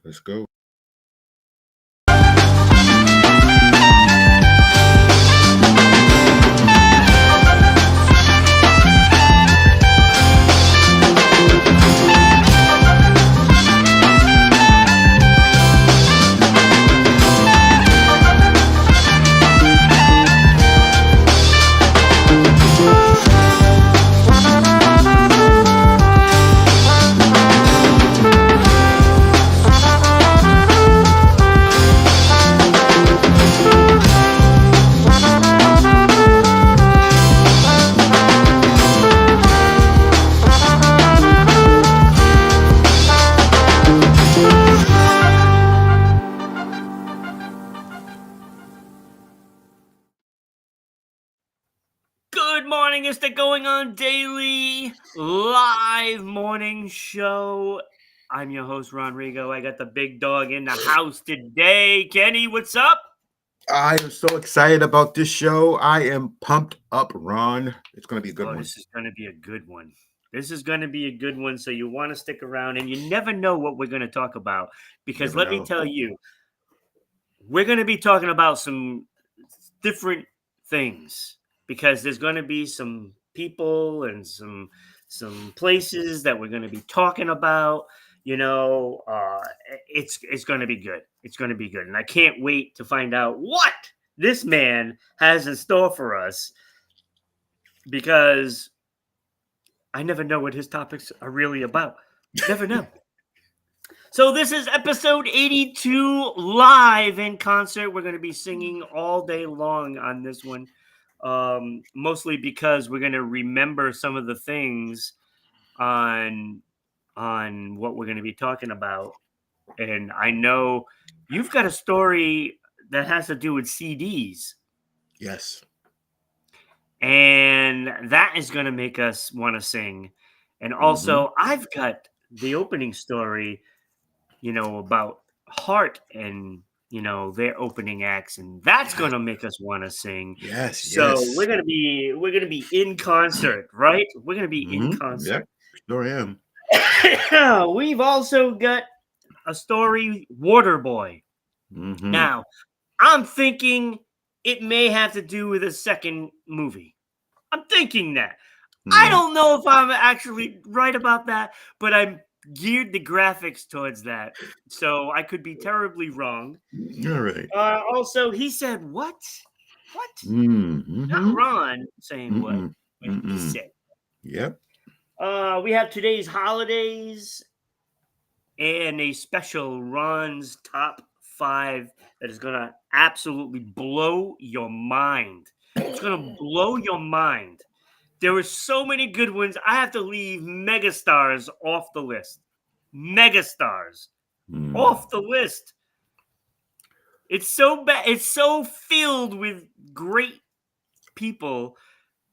Let's go. Good morning, it's the Going On Daily live morning show. I'm your host, Ron Rigo. I got the big dog in the house today. Kenny, what's up? I am so excited about this show. I am pumped up, Ron. It's going to be a good one. This is going to be a good one. This is going to be a good one, so you want to stick around, and you never know what we're going to talk about, because Never let me know. tell you, we're going to be talking about some different things, because there's going to be some people and some places that we're going to be talking about. It's going to be good. It's going to be good, and I can't wait to find out what this man has in store for us, because I never know what his topics are really about. Never know. So this is episode 82 live in concert. We're going to be singing all day long on this one, mostly because we're going to remember some of the things on what we're going to be talking about. And I know you've got a story that has to do with CDs, Yes. and that is going to make us want to sing. And also, I've got the opening story, about Heart and their opening acts, and that's going to make us want to sing. Yes. So Yes. we're gonna be in concert, right? We're gonna be in concert. Yep. Sure am. We've also got a story, Waterboy. Now, I'm thinking it may have to do with a second movie. I'm thinking that. I don't know if I'm actually right about that, but I'm geared the graphics towards that. So I could be terribly wrong. All right. Also, he said, what? What? Not Ron saying what he said. Yep. We have today's holidays and a special Ron's top 5 that is going to absolutely blow your mind. It's going to blow your mind. There were so many good ones. I have to leave megastars off the list. Megastars off the list. It's so bad. It's so filled with great people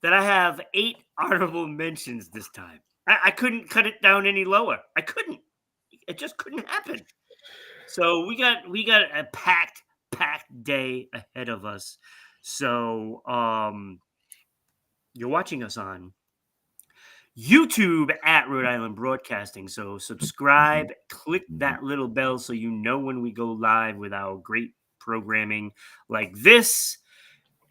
that I have 8 honorable mentions this time. I couldn't cut it down any lower. I couldn't. It just couldn't happen. So we got a packed day ahead of us. So you're watching us on YouTube at Rhode Island Broadcasting. So subscribe, click that little bell so you know when we go live with our great programming like this.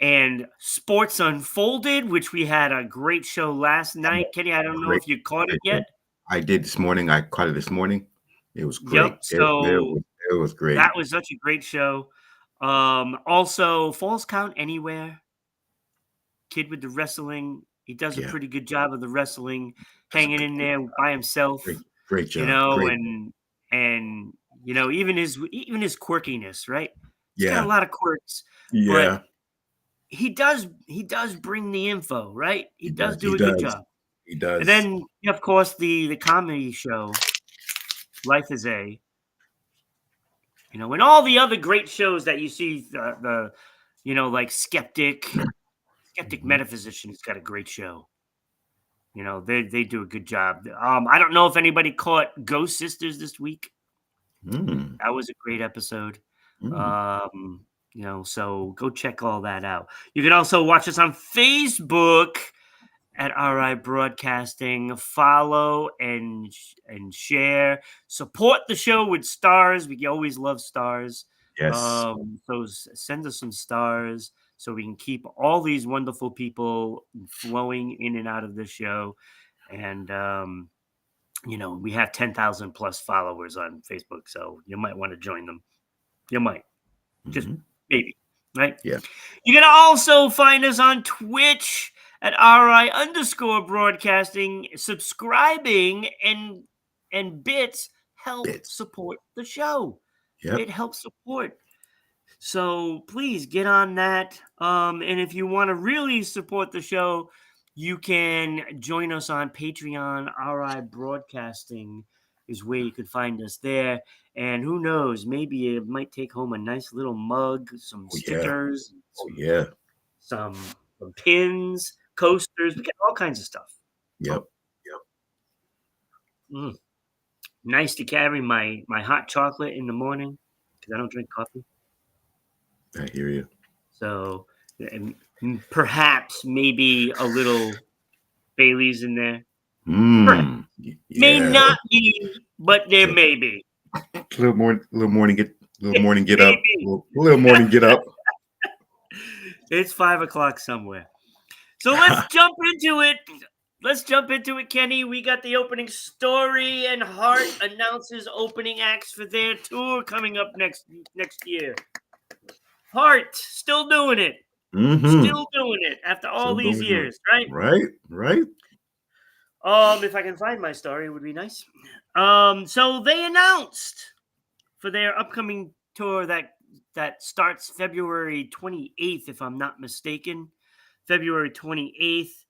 And Sports Unfolded, which we had a great show last night. Kenny, I don't know if you caught it yet. I did this morning. I caught it this morning. It was great. Yep. So it was great. That was such a great show. Also, Falls Count Anywhere. Kid with the wrestling. He does a pretty good job of the wrestling, hanging in there by himself. Great job. And even his quirkiness, right? He's got Yeah. a lot of quirks. Yeah. But he does bring the info, right? He does do a good job. He does. And then, of course, the comedy show, Life is A. And all the other great shows that you see, like Skeptic Metaphysician has got a great show. They do a good job. I don't know if anybody caught Ghost Sisters this week. That was a great episode. So go check all that out. You can also watch us on Facebook at RI Broadcasting. Follow and share. Support the show with stars. We always love stars. Yes. So send us some stars so we can keep all these wonderful people flowing in and out of the show. And we have 10,000 plus followers on Facebook, so you might want to join them. You might, just maybe, right? Yeah. You can also find us on Twitch at RI_broadcasting. Subscribing and bits help support the show. Yep. It helps support. So please get on that. And if you want to really support the show, you can join us on Patreon. RI Broadcasting is where you could find us there. And who knows, maybe you might take home a nice little mug, some stickers, some pins, coasters. We got all kinds of stuff. Yep. Nice to carry my hot chocolate in the morning because I don't drink coffee. I hear you. So perhaps maybe a little Bailey's in there. May not be, but there may be. A little morning get up. Little morning get up. It's 5 o'clock somewhere. So let's jump into it. Kenny. We got the opening story, and Heart announces opening acts for their tour coming up next year. Heart still doing it. Still doing it after all these years, right? Right. If I can find my story, it would be nice. So they announced for their upcoming tour that starts February 28th, if I'm not mistaken. February 28th.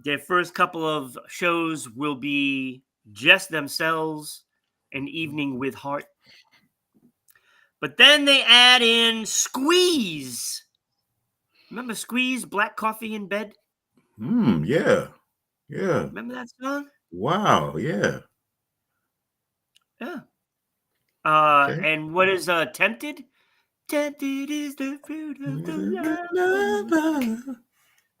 Their first couple of shows will be just themselves, an evening with Heart. But then they add in Squeeze. Remember Squeeze, Black Coffee in Bed? Yeah. Remember that song? Wow, yeah. Yeah. And what is Tempted? Tempted is the fruit of the love.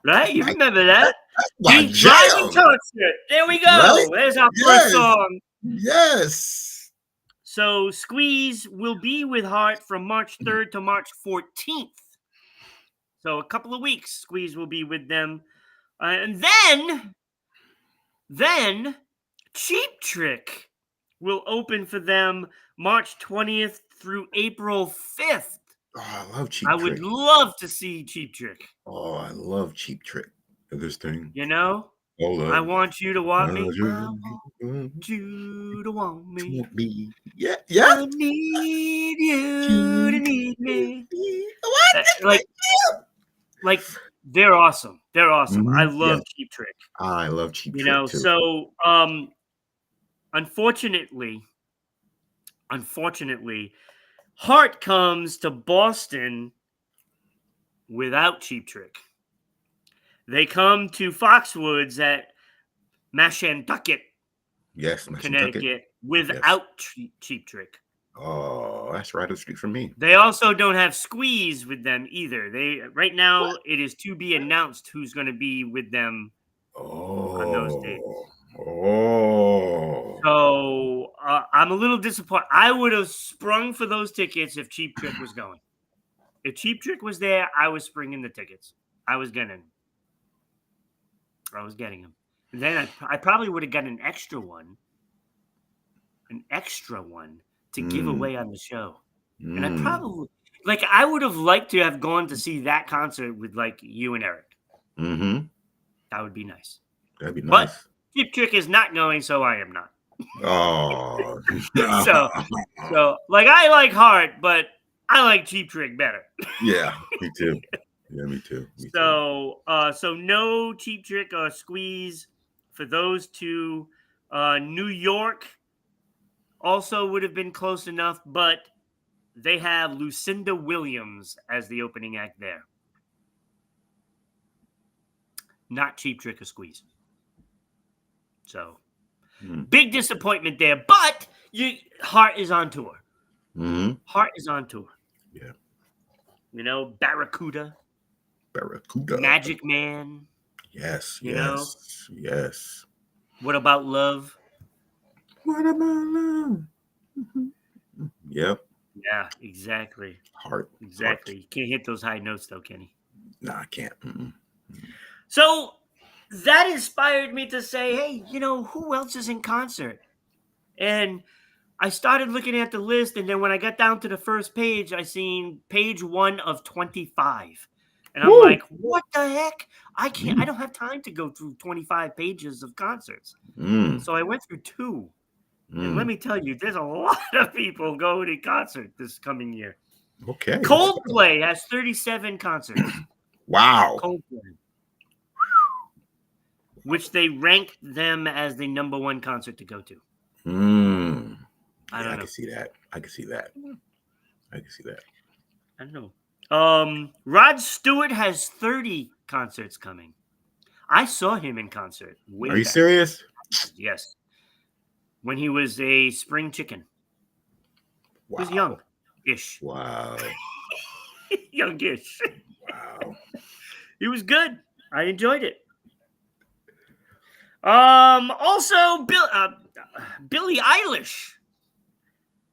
Right? You remember that? Deep Driving Concert. There we go. Right? There's our first song. Yes. So Squeeze will be with Heart from March 3rd to March 14th. So a couple of weeks, Squeeze will be with them. And then Cheap Trick will open for them March 20th through April 5th. Oh, I love Cheap Trick. I would love to see Cheap Trick. Oh, I love Cheap Trick. This thing. You know? I want you to want me. I want you to want me. Yeah. I need you to need me. Like they're awesome. They're awesome. I love Cheap Trick. I love Cheap Trick too. So unfortunately, Heart comes to Boston without Cheap Trick. They come to Foxwoods at Mashantucket, Connecticut, without Cheap Trick. Oh, that's right up the street from me. They also don't have Squeeze with them either. Right now it is to be announced who's going to be with them on those dates. So I'm a little disappointed. I would have sprung for those tickets if Cheap Trick was going. If Cheap Trick was there, I was springing the tickets. I was getting them. And then I probably would have gotten an extra one to give away on the show. And I probably, I would have liked to have gone to see that concert with, you and Eric. That would be nice. That'd be nice. But Cheap Trick is not going, so I am not. Oh. so, I like Heart, but I like Cheap Trick better. Yeah, me too. Yeah, me too. So no Cheap Trick or Squeeze for those two. New York also would have been close enough, but they have Lucinda Williams as the opening act there. Not Cheap Trick or Squeeze. So big disappointment there, but Heart is on tour. Heart is on tour. Yeah. Barracuda. Magic Man. Yes, You know? yes. What about love? What about love? Mhm. Yep. Yeah, exactly. Heart. Exactly. You can't hit those high notes though, Kenny. No, I can't. Mm-mm. So that inspired me to say, hey, who else is in concert? And I started looking at the list, and then when I got down to the first page, I seen page 1 of 25. And I'm Woo! like, what the heck? I Mm, don't have time to go through 25 pages of concerts. mm, So I went through 2. And let mm. me tell you, there's a lot of people going to concert this coming year. Okay, let's go. Coldplay has 37 concerts. Wow. Coldplay, which they ranked them as the number 1 concert to go to. Mm. I Yeah, don't I know. can see that. I can see that. I can see that. I don't know. Rod Stewart has 30 concerts coming. I saw him in concert Are way you back. serious? Yes. When he was a spring chicken. He was Wow. young-ish. Wow. Youngish. Wow. He was good. I enjoyed it. Also, Billie Eilish.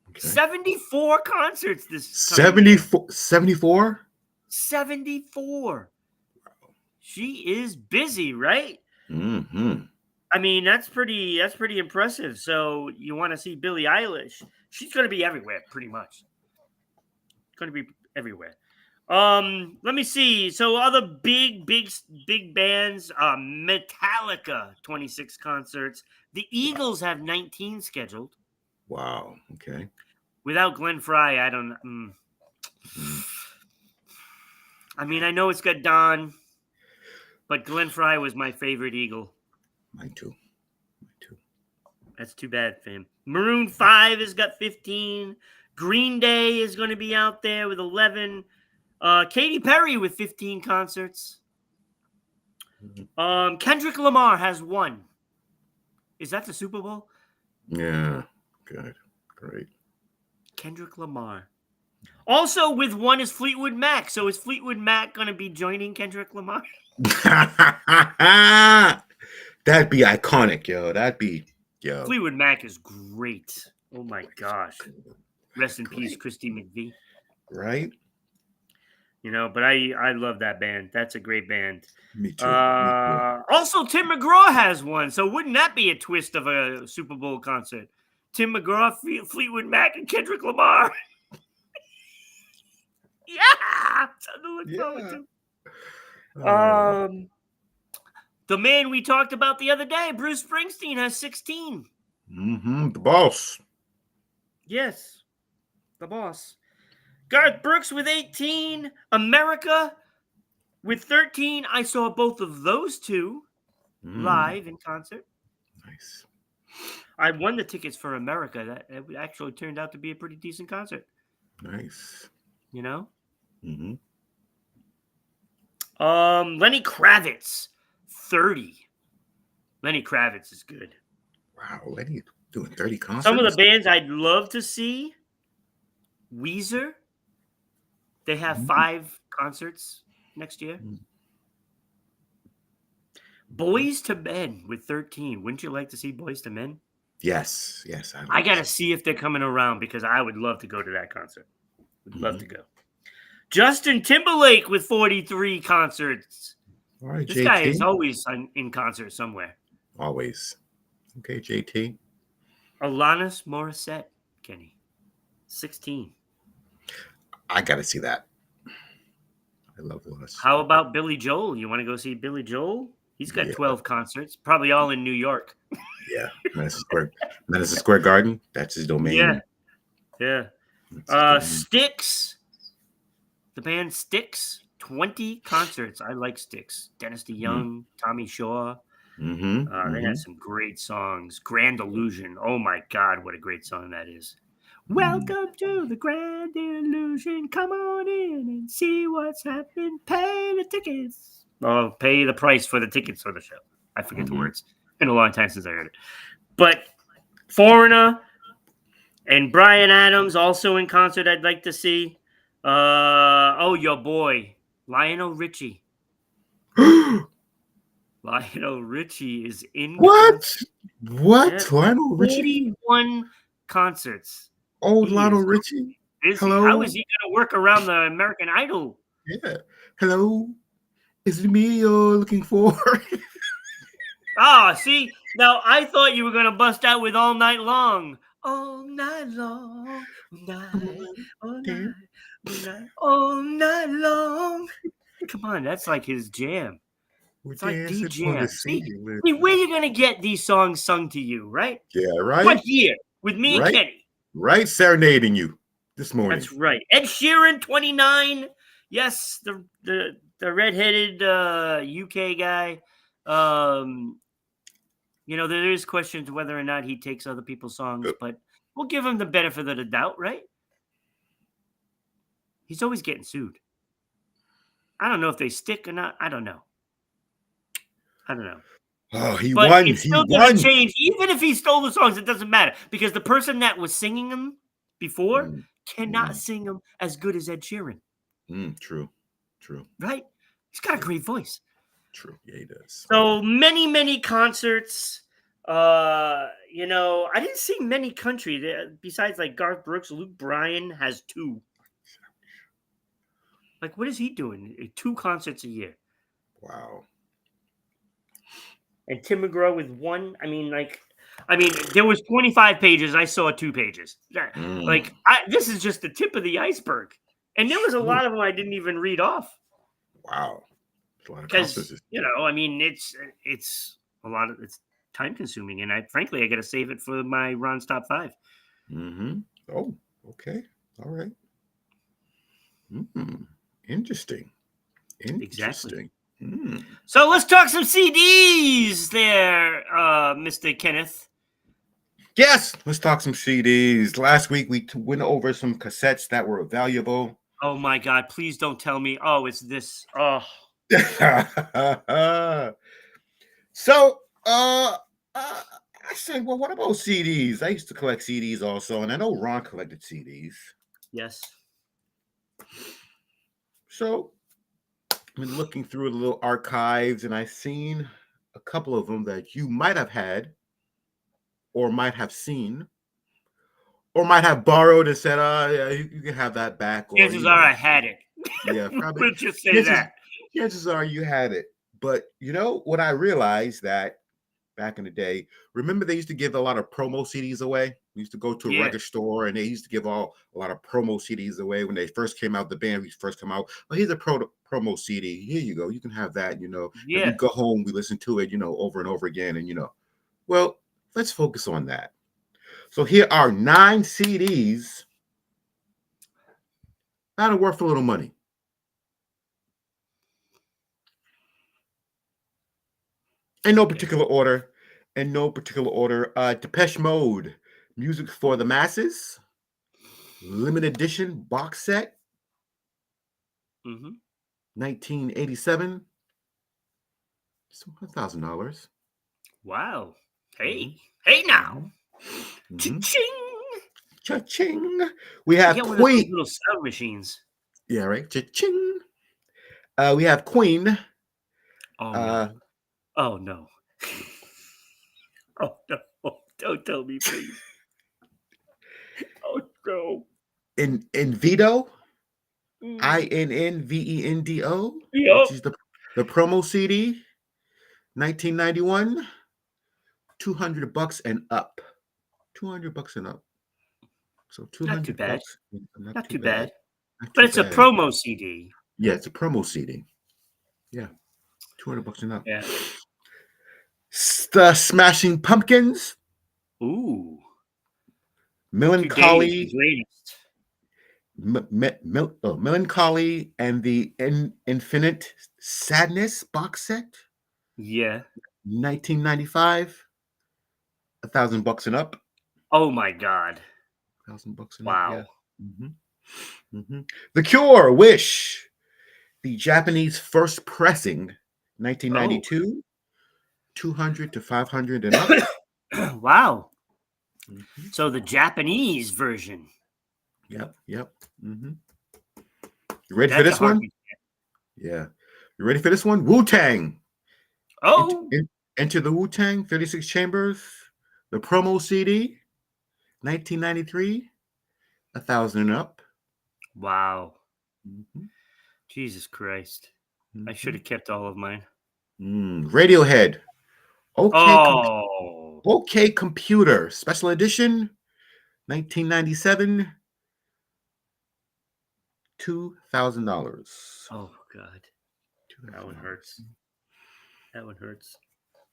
Okay. 74 concerts this coming year. 74? 74? 74. She is busy, right? Mm-hmm. I mean, that's pretty impressive. So you want to see Billie Eilish? She's going to be everywhere, pretty much. Going to be everywhere. Let me see. So other big bands, Metallica, 26 concerts. The Eagles have 19 scheduled. Wow. Okay. Without Glenn Fry, I don't. Mm, I mean, I know it's got Don, but Glenn Fry was my favorite Eagle. mine too. Mine too. That's too bad for him. Maroon 5 has got 15. Green Day is going to be out there with 11. Katy Perry with 15 concerts. Mhm. Kendrick Lamar has 1. Is that the Super Bowl? Yeah. Good. Great. Kendrick Lamar. Also with 1 is Fleetwood Mac. So is Fleetwood Mac going to be joining Kendrick Lamar? That'd be iconic, yo. That'd be, yo. Fleetwood Mac is great. Oh my gosh. Rest in peace, Great. Christy McVie. Right? But I love that band. That's a great band. Me too. Me too. Also, Tim McGraw has 1. So wouldn't that be a twist of a Super Bowl concert? Tim McGraw, Fleetwood Mac, and Kendrick Lamar. Yeah, something to look forward Yeah. to. The man we talked about the other day, Bruce Springsteen, has 16. The boss. Yes, the boss. Garth Brooks with 18. America with 13. I saw both of those two live in concert. Nice. I won the tickets for America. That actually turned out to be a pretty decent concert. Nice. Mm-hmm. Lenny Kravitz, 30. Lenny Kravitz is good. Wow, Lenny doing 30 concerts? Some of the bands I'd love to see, Weezer. They have 5 concerts next year. Boys to Men with 13. Wouldn't you like to see Boys to Men? Yes. I got to see if they're coming around because I would love to go to that concert. Would love to go. Justin Timberlake with 43 concerts. All right, This JT. guy is always in concert somewhere. Always. Okay, JT. Alanis Morissette, Kenny. 16. I got to see that. I love Alanis. How about Billy Joel? You want to go see Billy Joel? He's got 12 concerts, probably all in New York. Yeah, Madison Square Garden. That's his domain. Yeah. Styx. The band Styx. 20 concerts. I like Styx. Dennis DeYoung, Tommy Shaw. They had some great songs. Grand Illusion. Oh my God, what a great song that is. Welcome to the Grand Illusion. Come on in and see what's happening. Pay the tickets. Oh, pay the price for the tickets for the show. I forget the words. It's been a long time since I heard it. But Foreigner and Bryan Adams also in concert I'd like to see. Your boy, Lionel Richie. Lionel Richie is in What? concert. Yeah, What? Lionel Richie? 41 concerts. Old He Lionel is Richie? busy. How Hello? is he going to work around the American Idol? Yeah. Hello? Is it me you're looking for? Ah, see, now I thought you were going to bust out with All Night Long. All night long, all Come night, on, all Dan. night, all night, all night long. Come on, that's like his jam. We're It's like D dancing on the Jam. ceiling. See, where you going to get these songs sung to you, right? Yeah, right? What year? With me and Right? Kenny. Right? Serenading you this morning. That's right. Ed Sheeran, 29. Yes, the redheaded UK guy. There is questions whether or not he takes other people's songs, but we'll give him the benefit of the doubt, right? He's always getting sued. I don't know if they stick or not. I don't know. Oh, he But won. it's He still going to won. change. Even if he stole the songs, it doesn't matter because the person that was singing them before Mm, cannot sing them as good as Ed Sheeran, true. True. right? He's got a Yeah, great voice. true. Yeah, he does. So many concerts. I didn't see many country besides like Garth Brooks. Luke Bryan has 2. Like, what is he doing? 2 concerts a year. Wow. And Tim McGraw with 1. There was 25 pages. I saw 2 pages. Mm, This is just the tip of the iceberg. And there was a true. lot of them I didn't even read off Wow. It's a lot of because conferences. it's a lot of it's time consuming, and frankly I got to save it for my Ron's top 5. Mm-hmm. Oh, okay. All right. Interesting. Exactly. Interesting. Mm. So let's talk some CDs there, Mr. Kenneth. Yes, let's talk some CDs. Last week we went over some cassettes that were valuable. Oh my God! Please don't tell me. Oh, it's this. Oh, So, I said, well, what about CDs? I used to collect CDs also, and I know Ron collected CDs. yes. So, I've been looking through the little archives, and I've seen a couple of them that you might have had, or might have seen, or might have borrowed and said, yeah, you can have that back, or, Chances are I had it. yeah, probably. We'll just say Chances, that. chances are you had it. But, what I realized that back in the day, remember they used to give a lot of promo CDs away? We used to go to a Yeah. record store and they used to give a lot of promo CDs away when they first came out. The band first come out. Oh, here's a promo CD. Here you go. You can have that. And we Yeah. go home, we listen to it, over and over again. And well, let's focus on that. So here are 9 CDs that are worth a little money. In no particular order. Depeche Mode, Music for the Masses, limited edition box set, Mm-hmm. 1987. So $1,000. Wow. Hey. Mm-hmm. Hey now. Mm-hmm. Cha-ching. Cha-ching. We I have get one of those Queen. little sound machines. Yeah, right. Cha-ching. We have Queen. Oh Uh, no. Oh no. Oh no. Don't tell me, please. Oh no. in Vito, Mm. INNVENDO, which Yup. is the promo CD, 1991, $200 and up. $200 and up. So Not too 200 bad. bucks, not Not too too bad. bad. Not But too it's a bad. promo CD. Yeah, it's a promo CD. Yeah, $200 and up. Yeah. The Smashing Pumpkins, Ooh. Today's the Melancholy, greatest. Melancholy, and the Infinite Sadness box set, Yeah. 1995, $1,000 and up. Oh my God. $1,000 and up. Yeah. Wow. The Cure, Wish, the Japanese first pressing, Oh. 1992, 200 to 500 and up. Wow. Mhm. So the Japanese version. Yep. You ready for That's a this one? hard. Yeah. You ready for this one? Wu-Tang. Enter, Oh, Enter the Wu-Tang, 36 Chambers, the promo CD, 1993, 1,000 and up. wow. Mhm, Jesus Christ. I should mhm. have kept all of mine. Radiohead, OK, Oh. OK Computer, Special Edition, 1997, $2,000. Oh God. That one $2,000. hurts. That one hurts.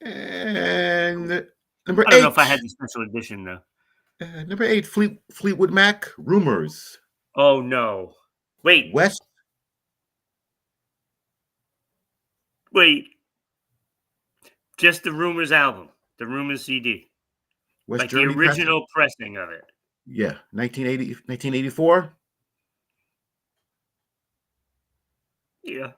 And number I don't know if I eight, had the special edition though. Fleetwood Mac, Rumors, Oh no. Wait, West wait. Just the Rumors album, the Rumors CD, West like the Germany pressing. original pressing of it. Yeah, 1980, 1984. Yeah.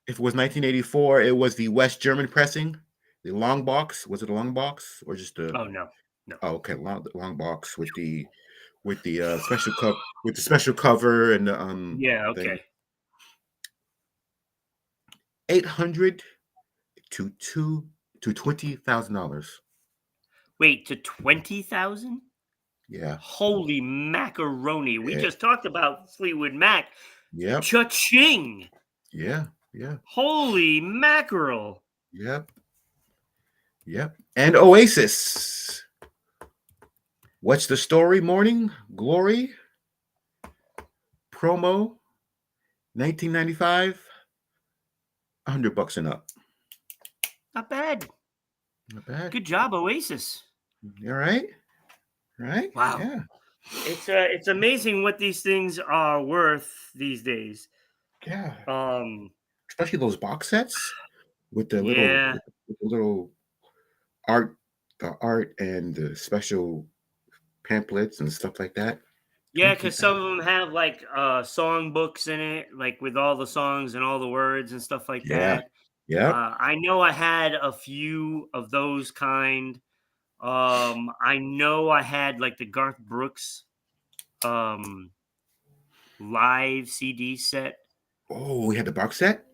If it was 1984, it was the West German pressing, the long box. Was it a long box or just a? Oh no, no. Oh, okay, long box with the special cover and the Yeah. thing. Okay. 800 to $20,000. Wait, to 20,000? Yeah. Holy macaroni! We Eh, just talked about Fleetwood Mac. yep. Cha-ching! Yeah. Yeah. Holy mackerel! Yep. Yep. And Oasis. What's the story? Morning Glory promo 1995. $100 and up. Not bad. Not bad. Good job, Oasis. All right. Right. Wow. Yeah. It's amazing what these things are worth these days. Yeah. Um, Especially those box sets with the little yeah. with the little art, the art and the special pamphlets and stuff like that. Yeah, Twenty because some thousand. of them have like song books in it, like with all the songs and all the words and stuff like Yeah. that. Yep. I know I had a few of those kind. I know I had like the Garth Brooks um live CD set. Oh, we had the box set.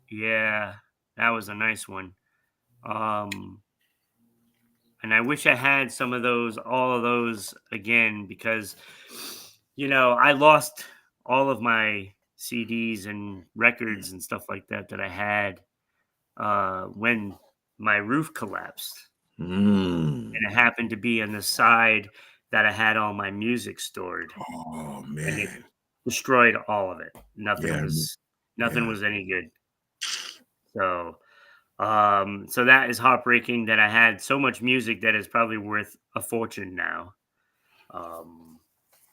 Yeah, that was a nice one. Um, and I wish I had some of those, all of those again, because I lost all of my CDs and records and stuff like that I had when my roof collapsed, and it Mm. happened to be on the side that I had all my music stored, Oh and it man. destroyed all of it. Nothing Yeah. was nothing Yeah. was any good. So so that is heartbreaking that I had so much music that is probably worth a fortune now. Um,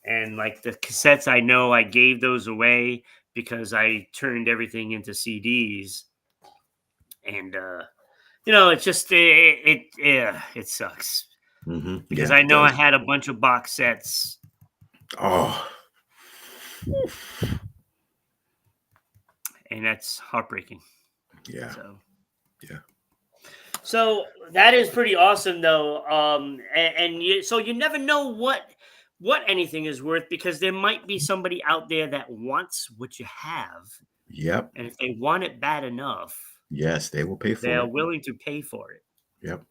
and like the cassettes, I know I gave those away because I turned everything into CDs, and it's just it sucks because Yeah. I It know I does. had a bunch of box sets, Oh. and that's heartbreaking. Yeah. So. Yeah. So that is pretty awesome, though. So you never know what anything is worth because there might be somebody out there that wants what you have, Yep. and if they want it bad enough, Yes, they will pay they for are it. willing to pay for it. Yep.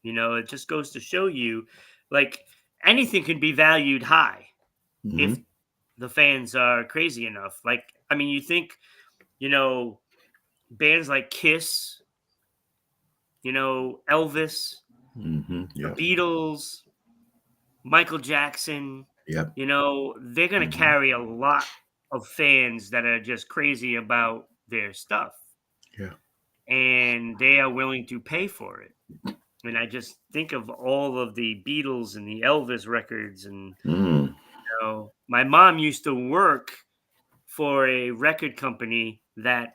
It just goes to show you, like anything can be valued high if hmm the fans are crazy enough. Like, I mean, you think, you know, bands like Kiss, Elvis, the Yep. Beatles, Michael Jackson, Yep. they're going to hmm carry a lot of fans that are just crazy about their stuff Yeah. and they are willing to pay for it. And I just think of all of the Beatles and the Elvis records. And, Mm. my mom used to work for a record company that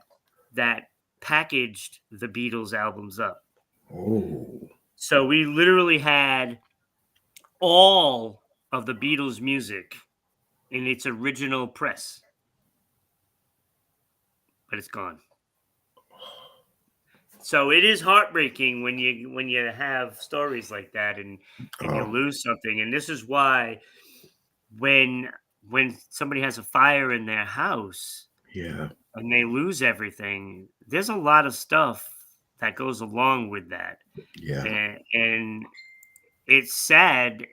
packaged the Beatles albums up. Oh. So we literally had all of the Beatles music in its original press, but it's gone. So it is heartbreaking when you have stories like that and you Oh. lose something. And this is why when when somebody has a fire in their house Yeah. and they lose everything, there's a lot of stuff that goes along with that. Yeah. And it's sad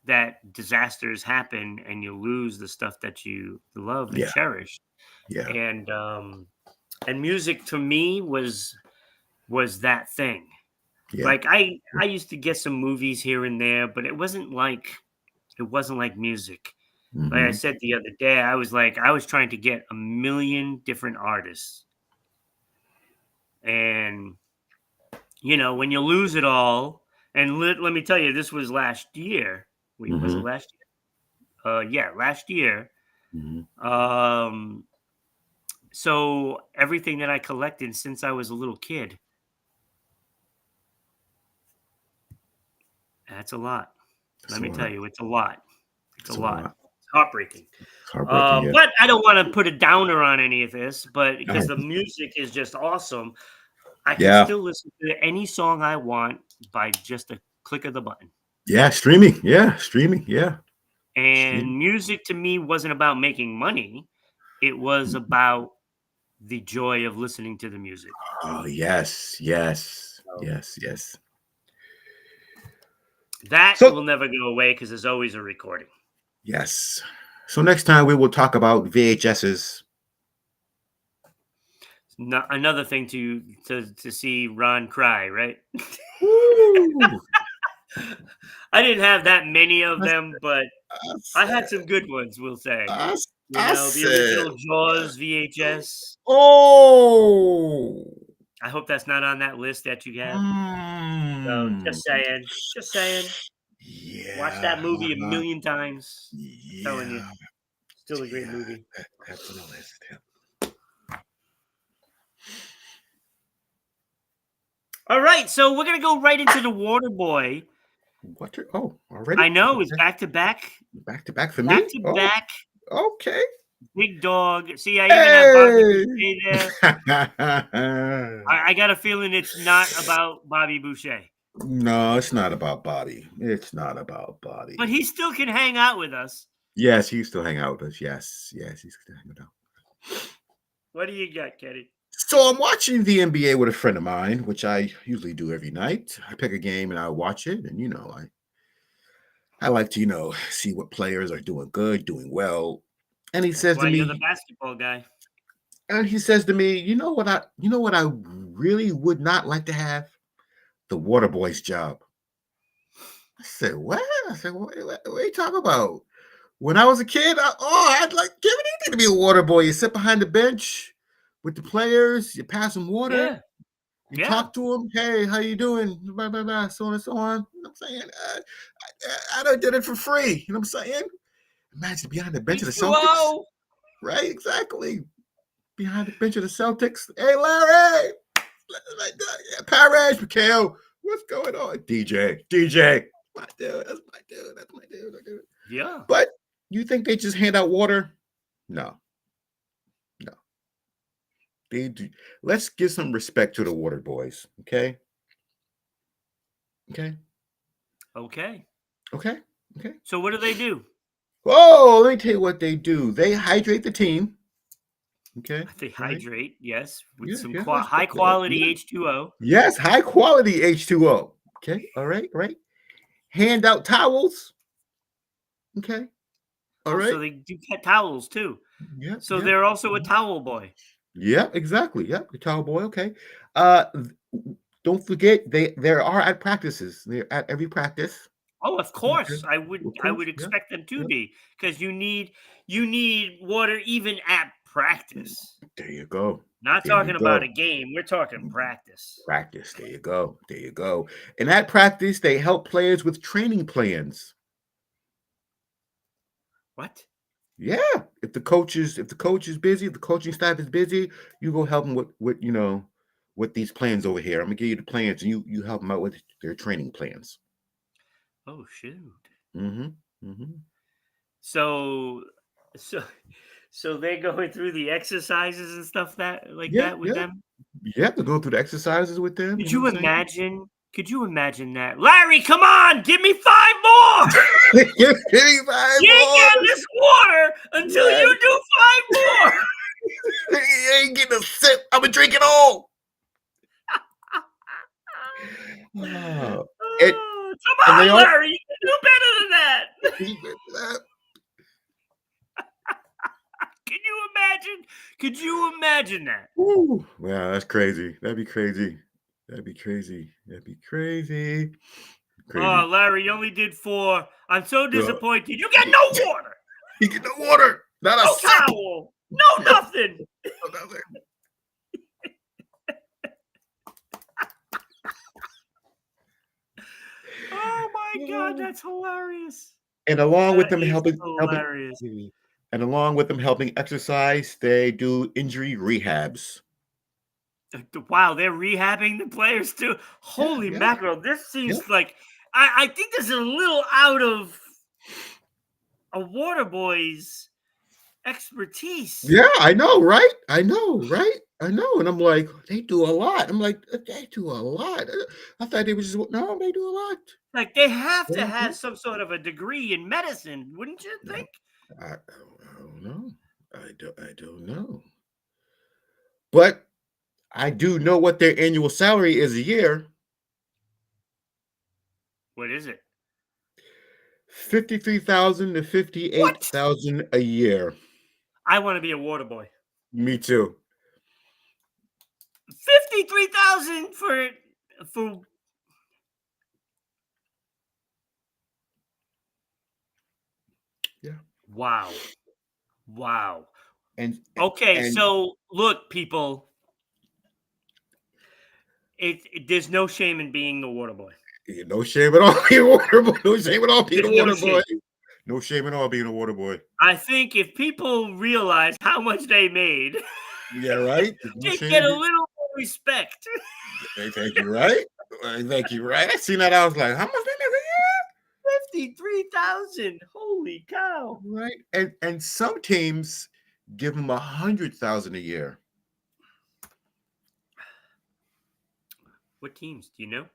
that disasters happen and you lose the stuff that you love and Yeah. cherish. Yeah. And music to me was that thing. Yeah. Like I used to get some movies here and there, but it wasn't like music. Like I Mm-hmm. said the other day, I was trying to get a million different artists. And when you lose it all, and let me tell you, this was last year. Wait, was it Mm-hmm. last year? Yeah, last year. Mm-hmm. Um, so everything that I collected since I was a little kid, that's a lot. That's Let a me tell lot. you, it's a lot. It's a That's a lot. lot. It's heartbreaking. It's heartbreaking. Yeah. But I don't want to put a downer on any of this, but because Oh, the music is just awesome, I can yeah. still listen to any song I want by just a click of the button. Yeah. Streaming. Yeah. Streaming. Yeah. Streaming. And music to me wasn't about making money. It was about the joy of listening to the music. Oh, yes. Yes. So Yes. Yes. that So, will never go away because there's always a recording. yes. So next time we will talk about VHSs. Another thing to see Ron cry, right? Woo! I didn't have that many of I, them, but I I had said, some good ones, we'll say. I, I The said, original Jaws VHS. oh, I hope that's not on that list that you have. So mm, just saying. Just saying. Watch yeah, that movie a million times. Telling you. yeah, Still a great yeah, movie. that's on the list. Yeah. All right, so we're gonna go right into the Water Boy. What? Oh, already? I know it's Okay. back to back, Back for back me? to Oh, back. okay. Big dog. See, I even have Bobby Hey! Boucher there. I got a feeling it's not about Bobby Boucher, No, it's not about body. It's not about but body. he still can hang out with us. Yes, he used to hang out with us. Yes, yes, he's still hanging out. What do you got, Kenny? So I'm watching the NBA with a friend of mine, which I usually do every night. I pick a game and I watch it, and I like to see what players are doing good, doing well. And he That's says to why you're the me, basketball guy. you know what I really would not like to have? The water boy's job. I said, what? I said, what are you talking about? When I was a kid, I'd like give anything to be a water boy. You sit behind the bench with the players, you pass them water, Yeah, you yeah. talk to them. Hey, how you doing? Blah blah blah, so on and so on. You know what I'm saying? I don't did it for free. You know what I'm saying? Imagine behind the bench of the Celtics, H2O. right? Exactly. Behind the bench of the Celtics. Hey, Larry, Parrish, Mikhail, what's going on? DJ, my dude, that's my dude. Yeah. But you think they just hand out water? No, no. They do. Let's give some respect to the water boys. Okay. Okay. Okay. Okay. Okay. So what do they do? Oh, let me tell you what they do. They hydrate the team. Okay. They All right. hydrate, yes, with Yeah. some Yeah. high quality Yeah. H2O. Yes. High quality H2O. Okay. All right. Right. Hand out towels. Okay. All Oh, so right. they do pet towels too. Yeah. So Yeah. they're also a towel boy. Yeah. Exactly. Yeah. The towel boy. Okay. Uh, don't forget they are at practices. They're at every practice. Oh, of Okay. course. I would Of I course. would Yeah. expect them to Yeah. be because you need water even at practice. There you go. Not There you talking about go. a game. We're talking practice. Practice. There you go. There you go. And at practice, they help players with training plans. What? Yeah. If the coach is busy, if the coaching staff is busy, you go help them with these plans over here. I'm gonna give you the plans, and you help them out with their training plans. Oh shoot. Mm-hmm. Mm-hmm. So so so they're going through the exercises and stuff that like Yeah. that with Yeah. them? You have to go through the exercises with them. You Could know you what I'm saying? imagine? Could you imagine that? Larry, come on, give me 5 more. Give me five You ain't more. getting this water until Yeah. you do 5 more. You ain't getting a sip. I'm gonna drink it all. Oh, and Oh, come and they on, all Larry. You can do better than that. Can you imagine? Could you imagine that? Woo. Wow, that's crazy. That'd be crazy. That'd be crazy. That'd be crazy. Oh, Crazy. Larry, you only did 4. I'm so Uh, disappointed. You get no water, he get the water, not a no sip. towel, no nothing. Nothing. Oh my God, that's hilarious. And along with That them is helping, hilarious. and along with them helping exercise, they do injury rehabs. Wow, they're rehabbing the players too. Yeah, Holy yeah, mackerel. This yeah. seems like I think this is a little out of a water boy's expertise. Yeah, I know, right? I know, right? I know. And I'm like, they do a lot. I'm like, they do a lot. I thought they was just no, they do a lot. Like they have to Mhm. have some sort of a degree in medicine, wouldn't you Yeah, think? I don't know. I don't know. But I do know what their annual salary is a year. What is it? 53,000 to What? 58,000 a year. I want to be a water boy. Me too. 53,000 for Yeah. wow. Wow. And Okay, and so look, people, there's no shame in being the water boy. no shame at all being a water boy. No shame at all being a There's no water boy. shame. No shame at all being a water boy. I think if people realize how much they made, Yeah, right? There's no they'd get shame. a little more respect. Thank you, right? Thank you, right? I seen that. I was like, how much they make 53,000. Holy cow. a year? Right? And some teams give them 100,000 a year. What teams? Do you know?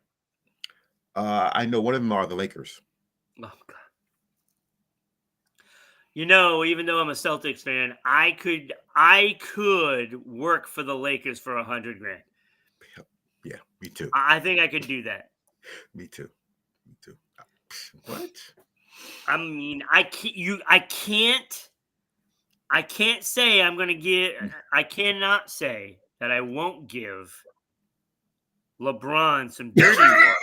I know one of them are the Lakers. Oh god. You know, even though I'm a Celtics fan, I could work for the Lakers for 100 grand. Yeah, me too. I think I could do that. Me too. Me too. What? I mean, I can't say I'm going to give I cannot say that I won't give LeBron some dirty water.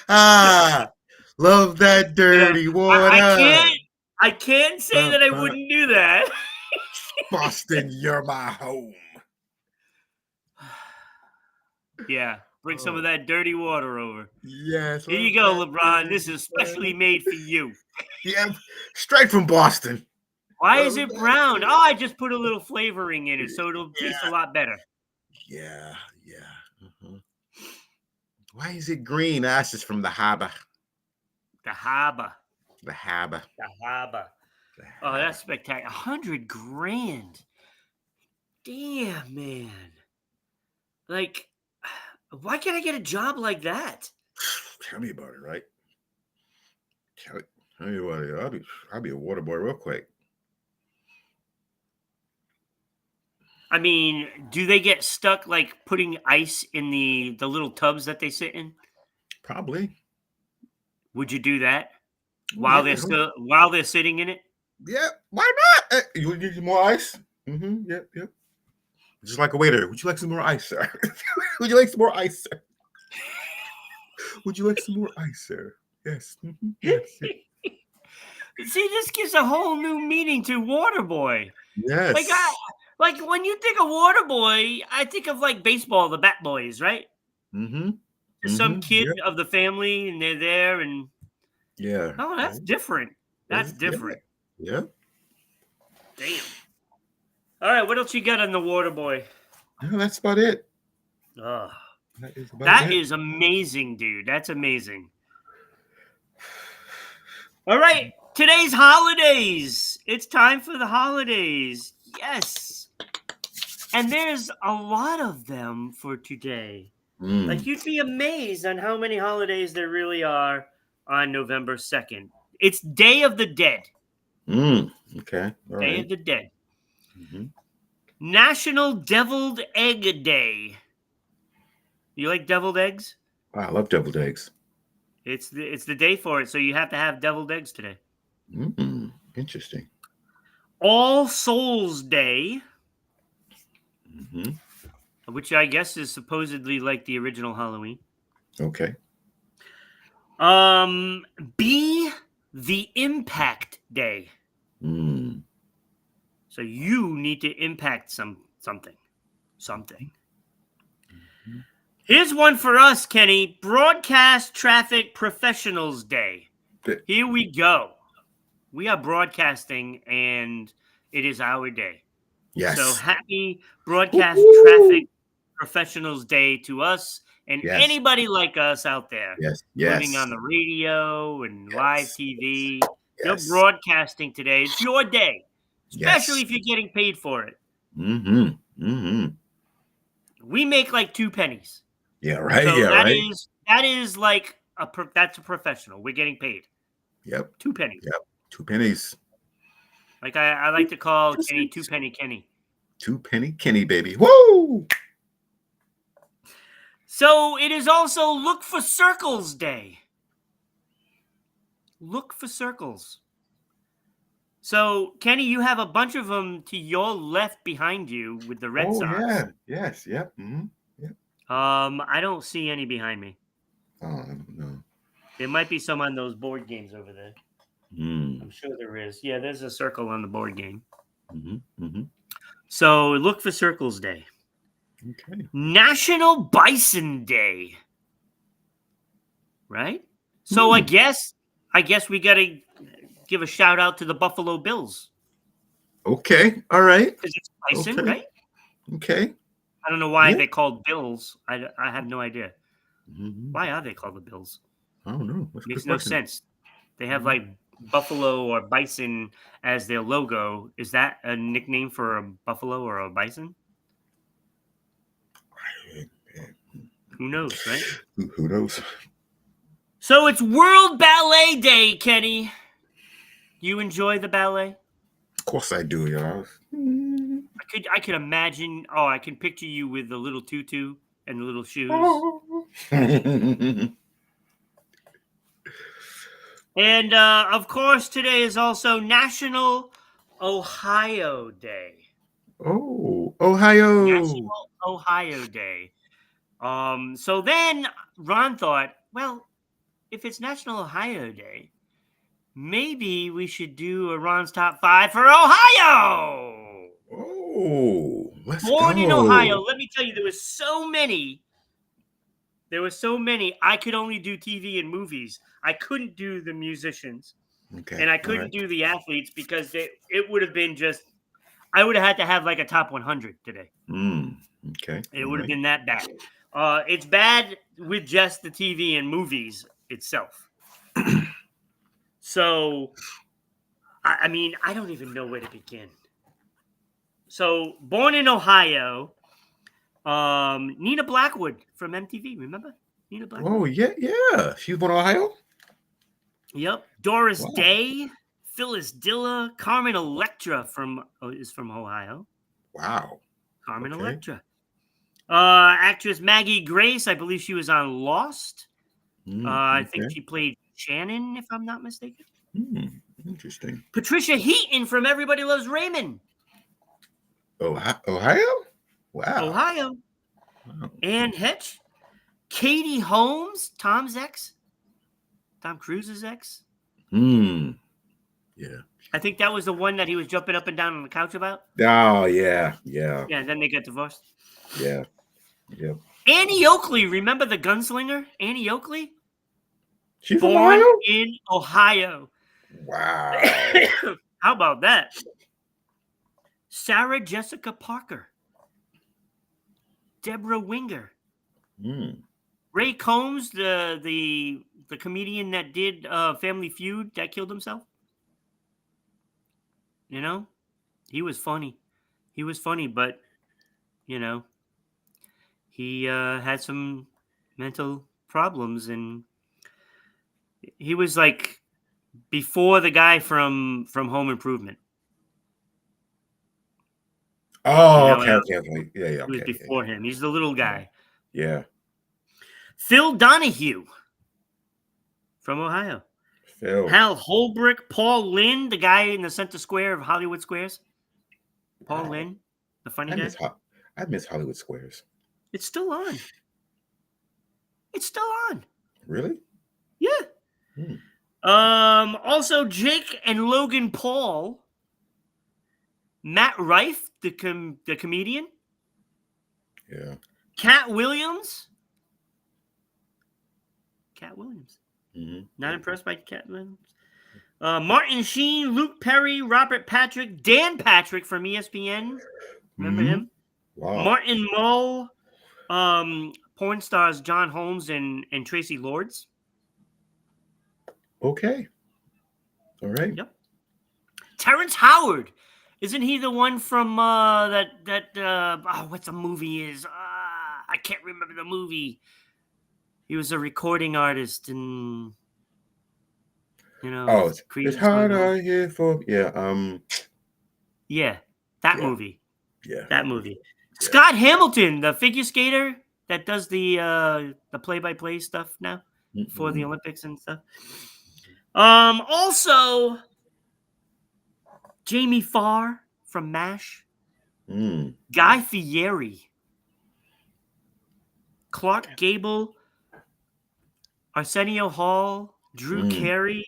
Ah, love that You know, dirty I water. can't I can't say that I wouldn't do that. Boston, you're my home. Yeah, bring some of Oh, that dirty water over. yes, Here you love go, that LeBron. dirty This is specially water. made for you. Yeah, straight from Boston. Why is Love it that brown? Oh, dirty. I just put a little flavoring in it so it'll taste a Yeah, lot better. yeah, yeah. Why is it green? That's just from the harbor. The haba. The harbor. The haba. The Oh, harbor. that's spectacular. 100 grand. Damn, man. Like, why can't I get a job like that? Tell me about it, right? Tell, tell me about it. I'll be a water boy real quick. I mean, do they get stuck like putting ice in the little tubs that they sit in? Probably. Would you do that Oh, yeah. while they're sitting in it? Yeah. Why not? You need some more ice? Mm-hmm. Yep. Yep. Just like a waiter. Would you like some more ice, sir? Would you like some more ice, sir? Would you like some more ice, sir? Yes. Yes. See, this gives a whole new meaning to water boy. Like Yes. like when you think of water boy, I think of like baseball, the bat boys, right? Mm-hmm. Just some Mm-hmm. kid Yep. of the family and they're there and Yeah. oh, that's Right. different. That's Yeah. different. Yeah. Damn. All right, what else you got on the water boy? No, that's about it. Oh, That is about that it. is amazing, dude. That's amazing. All right, today's holidays. It's time for the holidays. Yes. And there's a lot of them for today. Like Mm. you'd be amazed on how many holidays there really are on November 2nd. It's Day of the Dead. Mm. Okay. All Day right. of the Dead. Mm-hmm. National Deviled Egg Day. You like deviled eggs? I love deviled eggs. It's the day for it, so you have to have deviled eggs today. Interesting. All Souls Day, Hmm. which I guess is supposedly like the original Halloween. Okay. Be the Impact Day. Mm. So you need to impact something. Mhm. Here's one for us, Kenny. Broadcast Traffic Professionals Day. Th- Here we go. We are broadcasting, and it is our day. So Yes. happy Broadcast Traffic Woo-hoo. Professionals Day to us and Yes. anybody like us out there, Yes. including Yes. on the radio and live Yes. TV. You're Yes. broadcasting today. It's your day, especially Yes. if you're getting paid for it. Mm-hmm. Mm-hmm. We make like 2 pennies. Yeah. Right. So Yeah. Right. that is like that's a professional. We're getting paid Yep. 2 pennies. Yep. 2 pennies. Like I like to call Kenny 2 Cents. penny Kenny. 2 penny Kenny, baby. Woo! So it is also Look for Circles Day. Look for circles. So Kenny, you have a bunch of them to your left behind you with the Red Oh Sox. yeah. Yes. Yep. Mm-hmm. Yep. I don't see any behind me. Oh, I don't know. There might be some on those board games over there. I'm Mm. sure there is. Yeah, there's a circle on the board game. Mm-hmm. Mm-hmm. So Look for Circles Day. Okay. National Bison Day. Right? So I guess we gotta give a shout out to the Buffalo Bills. Okay. All right. Because it's bison, Okay. right? Okay. I don't know why Yeah. they're called Bills. I have no idea. Mm-hmm. Why are they called the Bills? I don't know. That's a Makes good no question. sense. They have Mhm. like buffalo or bison as their logo. Is that a nickname for a buffalo or a bison? Who knows, right? Who knows? So it's World Ballet Day, Kenny. You enjoy the ballet? Of course I do, y'all. I could imagine. Oh, I can picture you with the little tutu and the little shoes. And of course, today is also National Ohio Day. Oh, Ohio. National Ohio Day. So then Ron thought, well, if it's National Ohio Day, maybe we should do a Ron's Top 5 for Ohio. Oh, let's Born in Ohio, go. let me tell you, there were so many. I could only do TV and movies. I couldn't do the musicians, Okay. and I All couldn't right. do the athletes because it would have been just. I would have had to have like a top 100 today. Okay. It All would have right. been that bad. It's bad with just the TV and movies itself. So, I mean, I don't even know where to begin. So, born in Ohio, Nina Blackwood from MTV. Remember Nina Blackwood? Oh, yeah, yeah. She's born in Ohio? Yep. Doris Wow. Day, Phyllis Diller, Carmen Electra is from Ohio. Wow. Carmen Okay. Electra. Actress Maggie Grace, I believe she was on Lost. I think Okay. she played Shannon, if I'm not mistaken. Interesting. Patricia Heaton from Everybody Loves Raymond. Ohio? Wow. Ohio. Wow. Anne Hetch. Katie Holmes, Tom's ex. Tom Cruise's ex. Yeah. I think that was the one that he was jumping up and down on the couch about. Oh, yeah. Yeah. Yeah, and then they got divorced. Yeah. Yep. Annie Oakley, remember the gunslinger? Annie Oakley? She's from Born Ohio? in Ohio. Wow. How about that? Sarah Jessica Parker. Deborah Winger. Ray Combs, the comedian that did Family Feud that killed himself. You know, he was funny. But you know, he had some mental problems, and he was like before the guy from Home Improvement. Oh, You know, okay. Yeah, yeah. he was Okay. before him. He's the little guy. Yeah. Phil Donahue from Ohio. Phil. Hal Holbrook, Paul Lynde, the guy in the center square of Hollywood Squares. Paul Wow. Lynde, the funny I guy. miss Hollywood Squares. It's still on. It's still on. Really? Yeah. Hmm. Also, Jake and Logan Paul. Matt Rife, the comedian. Yeah. Cat Williams. Cat Williams. Mm-hmm. Not impressed by Cat Williams. Martin Sheen, Luke Perry, Robert Patrick, Dan Patrick from ESPN. Remember him? Wow. Martin Mull, porn stars John Holmes and Tracy Lords. Okay. All right. Yep. Terrence Howard. Isn't he the one from what's the movie is? I can't remember the movie. He was a recording artist and Oh, it's created hard songs. out here for Yeah, that Yeah. movie. Yeah. That movie. Yeah. Scott Hamilton, the figure skater that does the play-by-play stuff now for the Olympics and stuff. Also Jamie Farr from MASH. Mm. Guy Fieri. Clark Gable. Arsenio Hall. Drew Carey.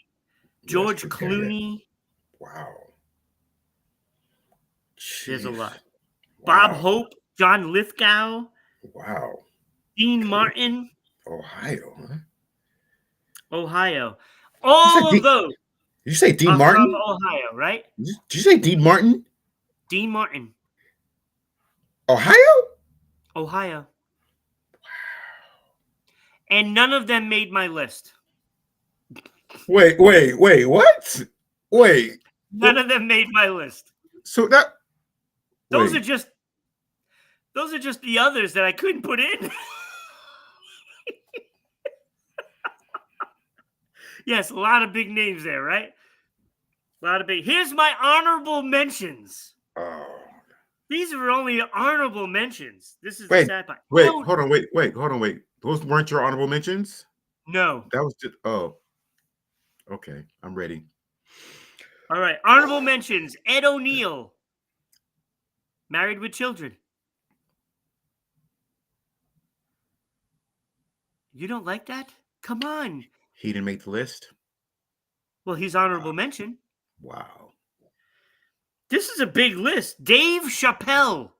George Yes, Drew Carey. Clooney. Wow. There's a Jeez. lot. Wow. Bob Hope. John Lithgow. Wow. Dean Martin. Ohio, huh? Ohio. All of those. Did you say Dean are Martin? from Ohio, right? Did you say Dean Martin? Dean Martin. Ohio? Ohio. And none of them made my list. Wait, what? Wait. None of them made my list. So that Those are just the others that I couldn't put in. Yes, a lot of big names there, right? A lot of big. Here's my honorable mentions. Oh. These are only honorable mentions. This is the sad part. Hold on, wait. Those weren't your honorable mentions? No. That was just okay. I'm ready. All right. Honorable mentions. Ed O'Neill. Married with Children. You don't like that? Come on. He didn't make the list? Well, he's honorable mention. Wow. This is a big list. Dave Chappelle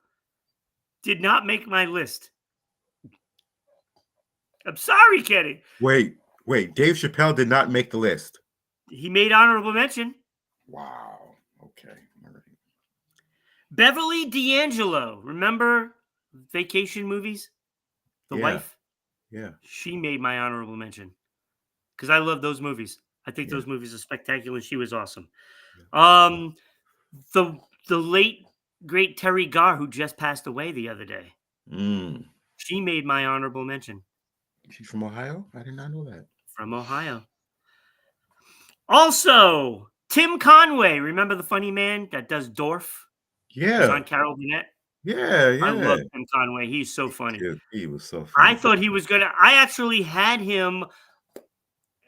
did not make my list. I'm sorry, Kenny. Wait. Dave Chappelle did not make the list. He made honorable mention. Wow. Okay. All right. Beverly D'Angelo. Remember vacation movies? The wife? Yeah. She made my honorable mention. Because I love those movies. I think those movies are spectacular. She was awesome. Yeah. The late, great Terry Garr, who just passed away the other day. She made my honorable mention. She's from Ohio? I did not know that. From Ohio. Also, Tim Conway. Remember the funny man that does Dorf? Yeah. He's on Carol Burnett. Yeah. I love Tim Conway. He's so funny. He was so funny. I thought he was I actually had him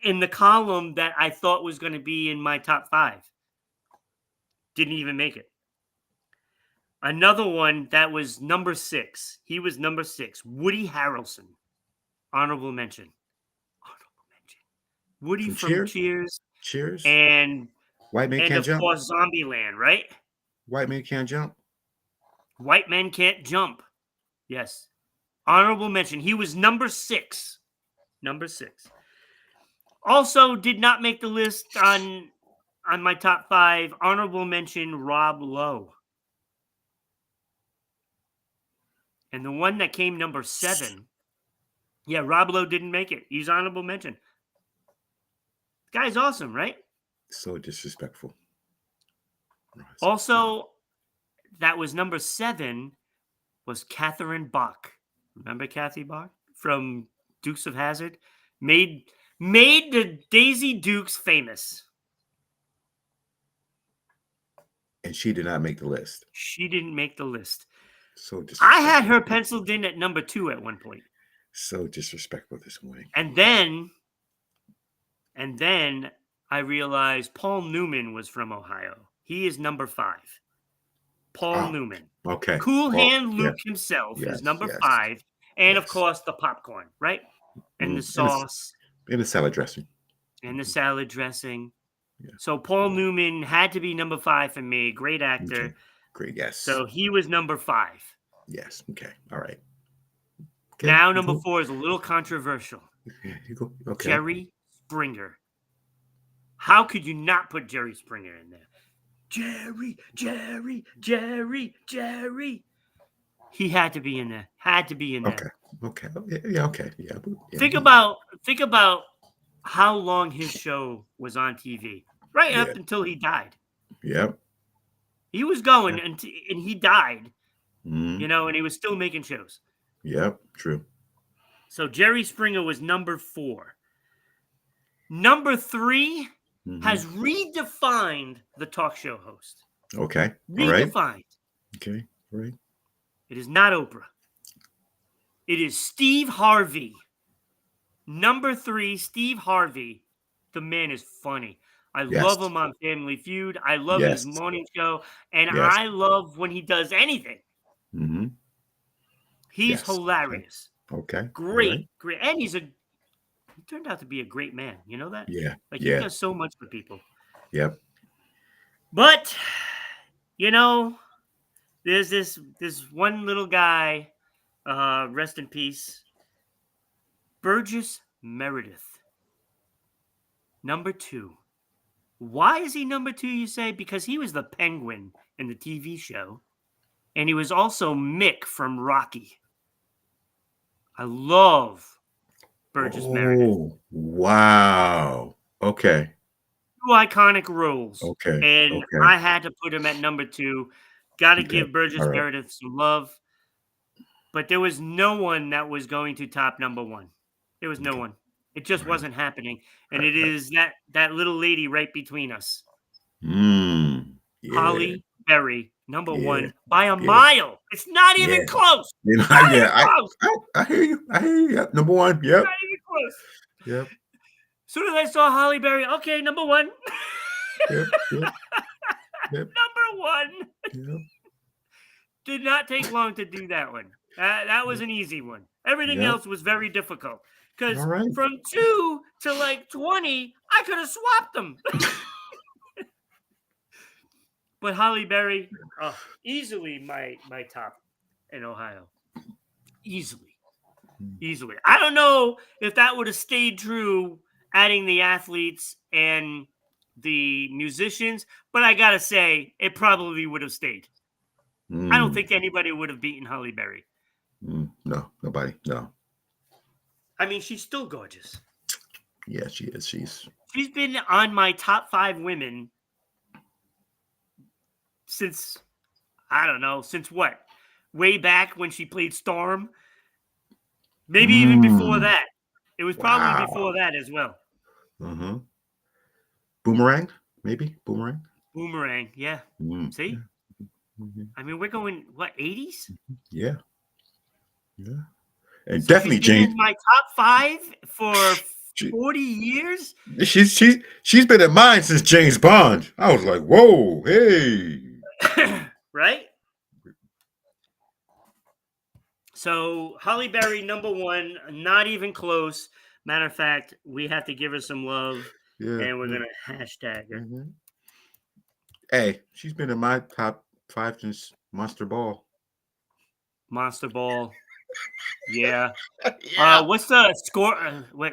in the column that I thought was going to be in my top 5. Didn't even make it. Another one that was number 6. He was number 6. Woody Harrelson. Honorable mention. Woody from Cheers. Cheers. And White Man Can't Jump. Of course, Zombieland, right? White Man Can't Jump. White Men Can't Jump. Yes. Honorable mention. He was number 6. Number 6. Also did not make the list on my top 5. Honorable mention, Rob Lowe. And the one that came number 7. Yeah, Rob Lowe didn't make it. He's honorable mention. The guy's awesome, right? So disrespectful. Also, that was number 7 was Catherine Bach. Remember Kathy Bach from Dukes of Hazzard? Made the Daisy Dukes famous. And she did not make the list. She didn't make the list. So disrespectful. I had her penciled in at number 2 at one point. So disrespectful this morning. And then I realized Paul Newman was from Ohio. He is number 5. Paul Oh, Newman. okay. Cool Oh, Hand yeah. Luke himself is Yes. number Yes. 5. And of Yes. course, the popcorn, right? And the sauce In the salad dressing. and the salad dressing. Yeah. So Paul Newman had to be number 5 for me. Great actor. Okay. Great. Yes. So he was number 5. Yes. Okay. All right. Okay. Now, you number go. 4 is a little controversial. Yeah, you go. Okay. Jerry Springer. How could you not put Jerry Springer in there? Jerry. He had to be in there. Had to be in there. Okay. Okay. Yeah. Okay. Yeah. Think about how long his show was on TV. Right Yeah. up until he died. Yep. He was going and he died, Mm-hmm. and he was still making shows. Yep. True. So Jerry Springer was number 4. Number 3 Mm-hmm. has redefined the talk show host. Okay. All right. Redefined. Okay. All right. It is not Oprah. It is Steve Harvey. Number 3, Steve Harvey. The man is funny. I Yes. love him on Family Feud. I love his Yes. morning show. And Yes. I love when he does anything. Mm-hmm. He's Yes. hilarious. Okay. Great. All right. Great. And he turned out to be a great man. You know that? Yeah. Like he Yeah. does so much for people. Yep. But, there's this one little guy, rest in peace, Burgess Meredith. Number 2. Why is he number 2, you say? Because he was the Penguin in the TV show. And he was also Mick from Rocky. I love Burgess Meredith. Oh, wow. Okay. 2 iconic roles. Okay. And Okay. I had to put him at number 2. Got to Okay. give Burgess All right. Meredith some love. But there was no one that was going to top number 1. There was no Okay. one. It just Right. wasn't happening. And Right. it is that little lady right between us. Yeah. Holly Berry, number Yeah. 1 by a Yeah. mile. It's not even Yeah. close. You know, Not even yeah. close. I hear you. I hear you. Yep. Number 1. Yep. Not even close. Yep. As soon as I saw Holly Berry, okay, number 1. Yep. Yep. Yep. Number 1. Yep. Did not take long to do that one. That was an easy one. Everything Yep. else was very difficult. Because All right. from 2 to like 20, I could have swapped them. But Holly Berry, easily my top in Ohio. Easily. I don't know if that would have stayed true, adding the athletes and the musicians, but I gotta say, it probably would have stayed. I don't think anybody would have beaten Holly Berry. No, nobody. No. I mean, she's still gorgeous. Yeah, she is. She's been on my top 5 women since, I don't know, since what? Way back when she played Storm? Maybe even before that. It was probably before that as well. Uh-huh. Boomerang, maybe? Boomerang, yeah. See? Yeah. Mm-hmm. I mean, we're going, what, 80s? Yeah. Yeah. And So definitely she's been James. in my top 5 for 40 years? She's been in mine since James Bond. I was like, whoa, hey. Right? So Holly Berry, number 1, not even close. Matter of fact, we have to give her some love, and we're gonna hashtag her. Mm-hmm. Hey, she's been in my top 5 since Monster Ball. Monster Ball, yeah. Yeah. What's the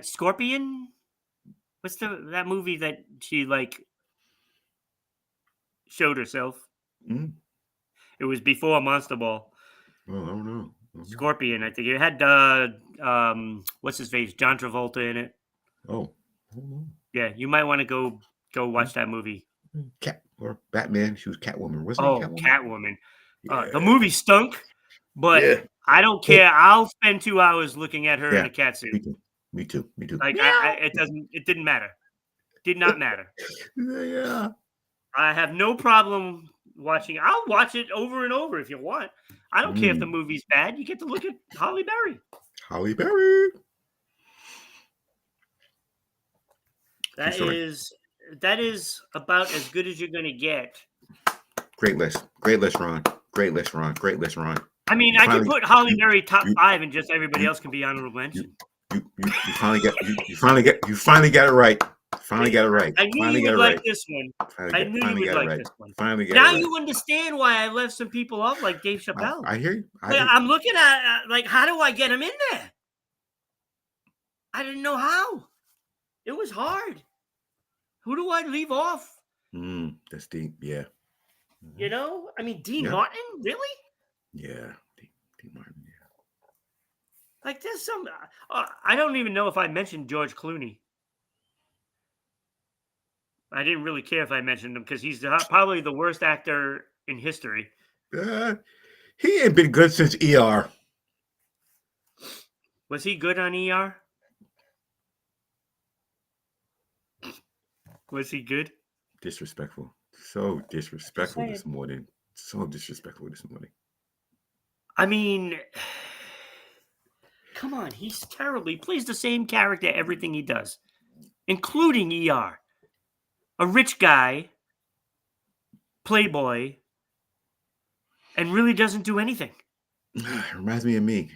Scorpion? What's that movie that she like showed herself? It was before Monster Ball. Oh, I don't know. Scorpion, I think it had what's his face, John Travolta in it. Oh, I don't know. Yeah, you might want to go watch that movie. Cat or Batman. She was Catwoman, wasn't Oh, it? Catwoman. Yeah. The movie stunk, but I don't care. I'll spend 2 hours looking at her in a cat suit. Me too. Like it didn't matter. Did not matter. Yeah. I have no problem watching. I'll watch it over and over if you want. I don't care if the movie's bad. You get to look at Holly Berry. Holly Berry. That is about as good as you're gonna get. Great list. Great list, Ron. Great list, Ron. Great list, Ron. I mean, You I could finally, put Holly you, Berry top you, 5, and just everybody you, else can be honorable you, mention. you finally got it right. Finally got it right. I knew Finally you got would it like right. this one. Finally got it right. Finally got it Now right. you understand why I left some people off, like Dave Chappelle. I hear you. Like, I'm looking at like, how do I get him in there? I didn't know how. It was hard. Who do I leave off? That's deep. Yeah. You know, I mean, Dean Yeah. Martin, really? Yeah. Dean Martin. Yeah. Like, there's some. I don't even know if I mentioned George Clooney. I didn't really care if I mentioned him because he's probably the worst actor in history. He ain't been good since ER. Was he good on ER? Was he good? Disrespectful. So disrespectful this morning. So disrespectful this morning. I mean, come on. He's terrible. He plays the same character everything he does, including ER. A rich guy, playboy, and really doesn't do anything. Reminds me of me.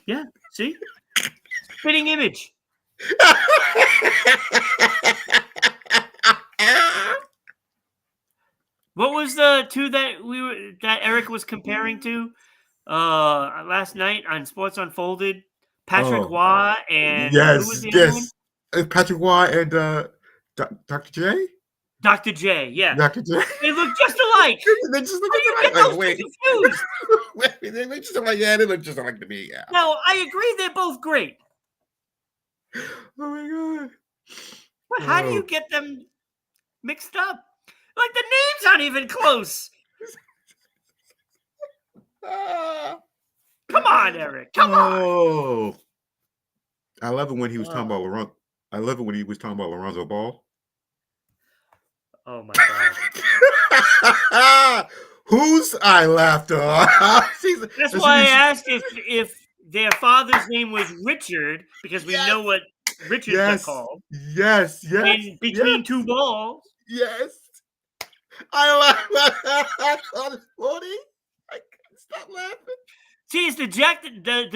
Yeah, see? Fitting image. What was the two that Eric was comparing to last night on Sports Unfolded? Patrick Waugh and who was the other one? Patrick Waugh and Dr. J? Dr. J, yeah. Dr. J. They look just alike. They just look How do you alike. get those two confused? They look just alike. Yeah, they look just alike to me. Yeah. No, I agree. They're both great. Oh my god. But how do you get them mixed up? Like, the names aren't even close. Come on, Eric. Come on. I love it when he was talking about Laurent. I love it when he was talking about Lorenzo Ball. Oh my god. Whose I laughed on? That's why I asked if their father's name was Richard, because we know what Richards are called. Yes. In between two balls. Yes. I laughed. It's funny. I can't stop laughing. See, it's the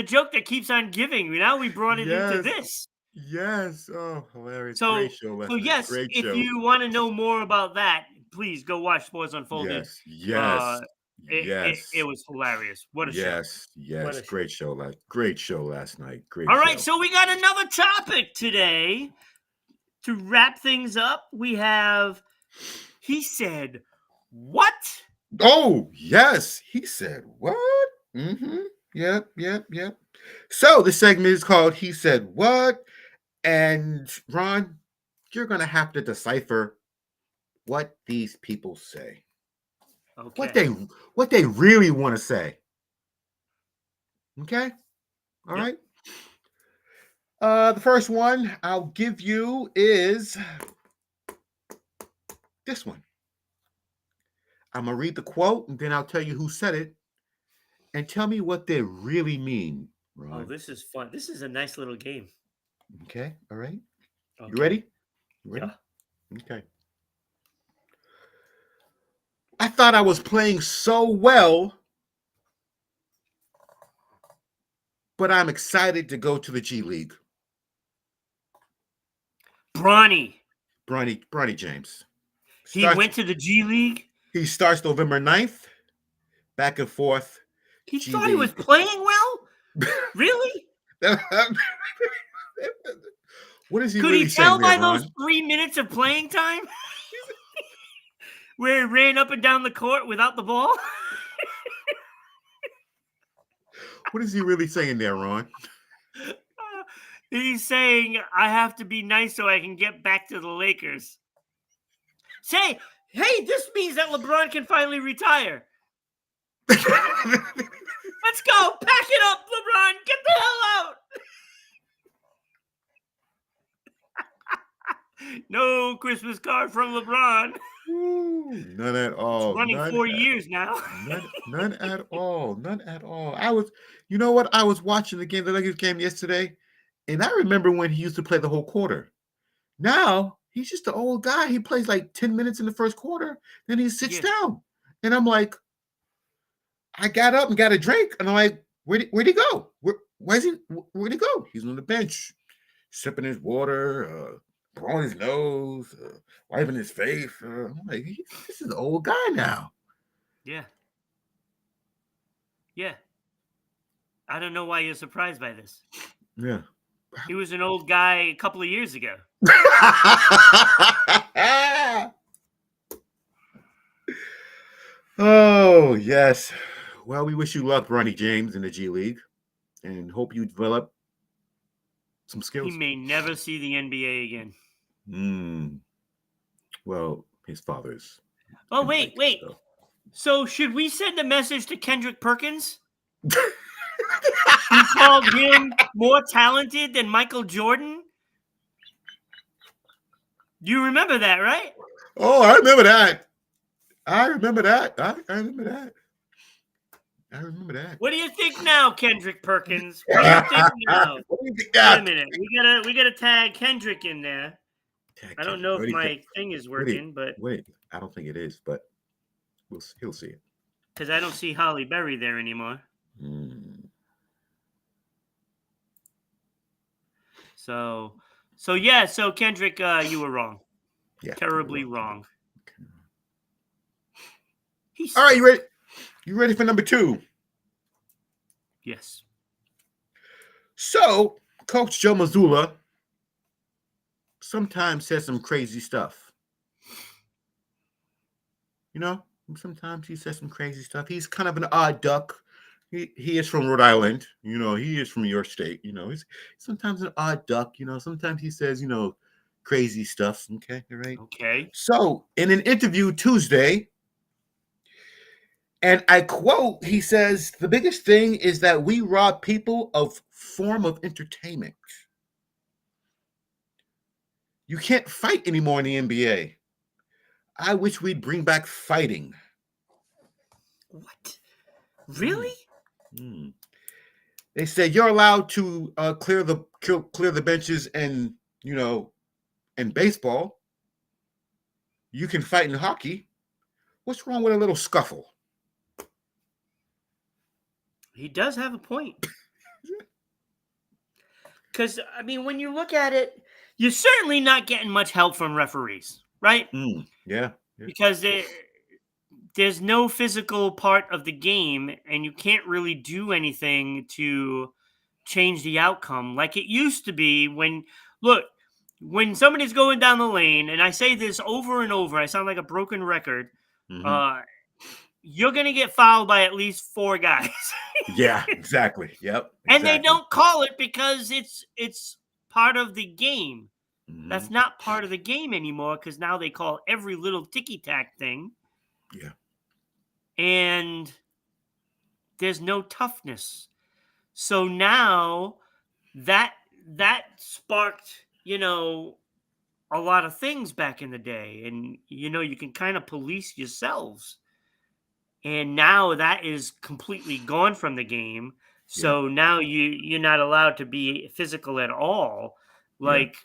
joke that keeps on giving. Now we brought it into this. Yes. Oh, hilarious. So, great show. Yes, great if show. you want to know more about that, please go watch Sports Unfolded. Yes. It was hilarious. What a show. Yes. Great show last night. Great All show. right, so we got another topic today. To wrap things up, we have He Said What? Oh, yes. He said what? Mm-hmm. Yep. So the segment is called He Said What? And Ron, you're going to have to decipher what these people say. Okay. What they really want to say. Okay? All right. The first one I'll give you is this one. I'm going to read the quote and then I'll tell you who said it and tell me what they really mean, Ron. Oh, this is fun. This is a nice little game. Okay. All right. Okay. You ready? Yeah. Okay. I thought I was playing so well, but I'm excited to go to the G League. Bronny James. He went to the G League? He starts November 9th. Back and forth. He thought he was playing well? Really? What is he Could really he tell saying by there, those 3 minutes of playing time? Where he ran up and down the court without the ball? What is he really saying there, Ron? He's saying, I have to be nice so I can get back to the Lakers. Say, hey, this means that LeBron can finally retire. Let's go. Pack it up, LeBron. Get the hell out. No Christmas card from LeBron. None at It's all. running 4 years now. None at all. None at all. You know what? I was watching the Lakers game yesterday, and I remember when he used to play the whole quarter. Now he's just an old guy. He plays like 10 minutes in the first quarter, then he sits Yeah. down. And I'm like, I got up and got a drink, and I'm like, where'd he go? Where'd he go? He's on the bench, sipping his water, blowing his nose, wiping his face. I'm like, this is an old guy now. Yeah. Yeah. I don't know why you're surprised by this. Yeah. He was an old guy a couple of years ago. Oh, yes. Well, we wish you luck, Ronnie James, in the G League, and hope you develop some He skills. may never see the NBA again. Well, his father's. Oh, wait. So should we send a message to Kendrick Perkins? He called him more talented than Michael Jordan? You remember that, right? Oh, I remember that. I remember that. What do you think now, Kendrick Perkins? What do you think now? What do you think Wait now? a minute. We gotta tag Kendrick in there. I don't know if my thing is working, but Wait, I don't think it is, but he'll see it. because I don't see Holly Berry there anymore. So yeah. So Kendrick, you were wrong. Yeah, Terribly wrong. All right, you ready? You ready for number 2? Yes. So, Coach Joe Mazzulla sometimes says some crazy stuff. You know, sometimes he says some crazy stuff. He's kind of an odd duck. He is from Rhode Island. You know, he is from your state. You know, he's sometimes an odd duck. You know, sometimes he says, crazy stuff. Okay, all right. Okay. So, in an interview Tuesday, and I quote, he says, the biggest thing is that we rob people of form of entertainment. You can't fight anymore in the NBA. I wish we'd bring back fighting. What? Really? They said you're allowed to clear the benches and in baseball. You can fight in hockey. What's wrong with a little scuffle? He does have a point. Because, I mean, when you look at it, you're certainly not getting much help from referees, right? Yeah. Because there's no physical part of the game, and you can't really do anything to change the outcome like it used to be when somebody's going down the lane, and I say this over and over, I sound like a broken record, you're going to get fouled by at least 4 guys. Yeah, exactly. Yep. And they don't call it because it's part of the game. That's not part of the game anymore because now they call every little ticky-tack thing. Yeah. And there's no toughness. So now that sparked, a lot of things back in the day. And, you can kind of police yourselves. And now that is completely gone from the game. So now you're not allowed to be physical at all. Like,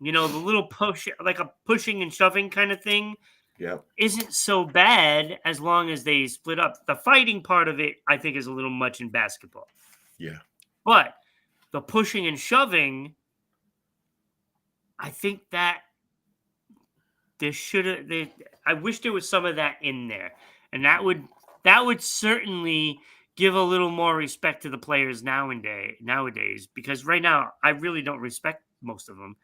the little push, like a pushing and shoving kind of thing isn't so bad as long as they split up. The fighting part of it, I think, is a little much in basketball. Yeah. But the pushing and shoving, I think that I wish there was some of that in there. And that would certainly give a little more respect to the players nowadays, because right now I really don't respect most of them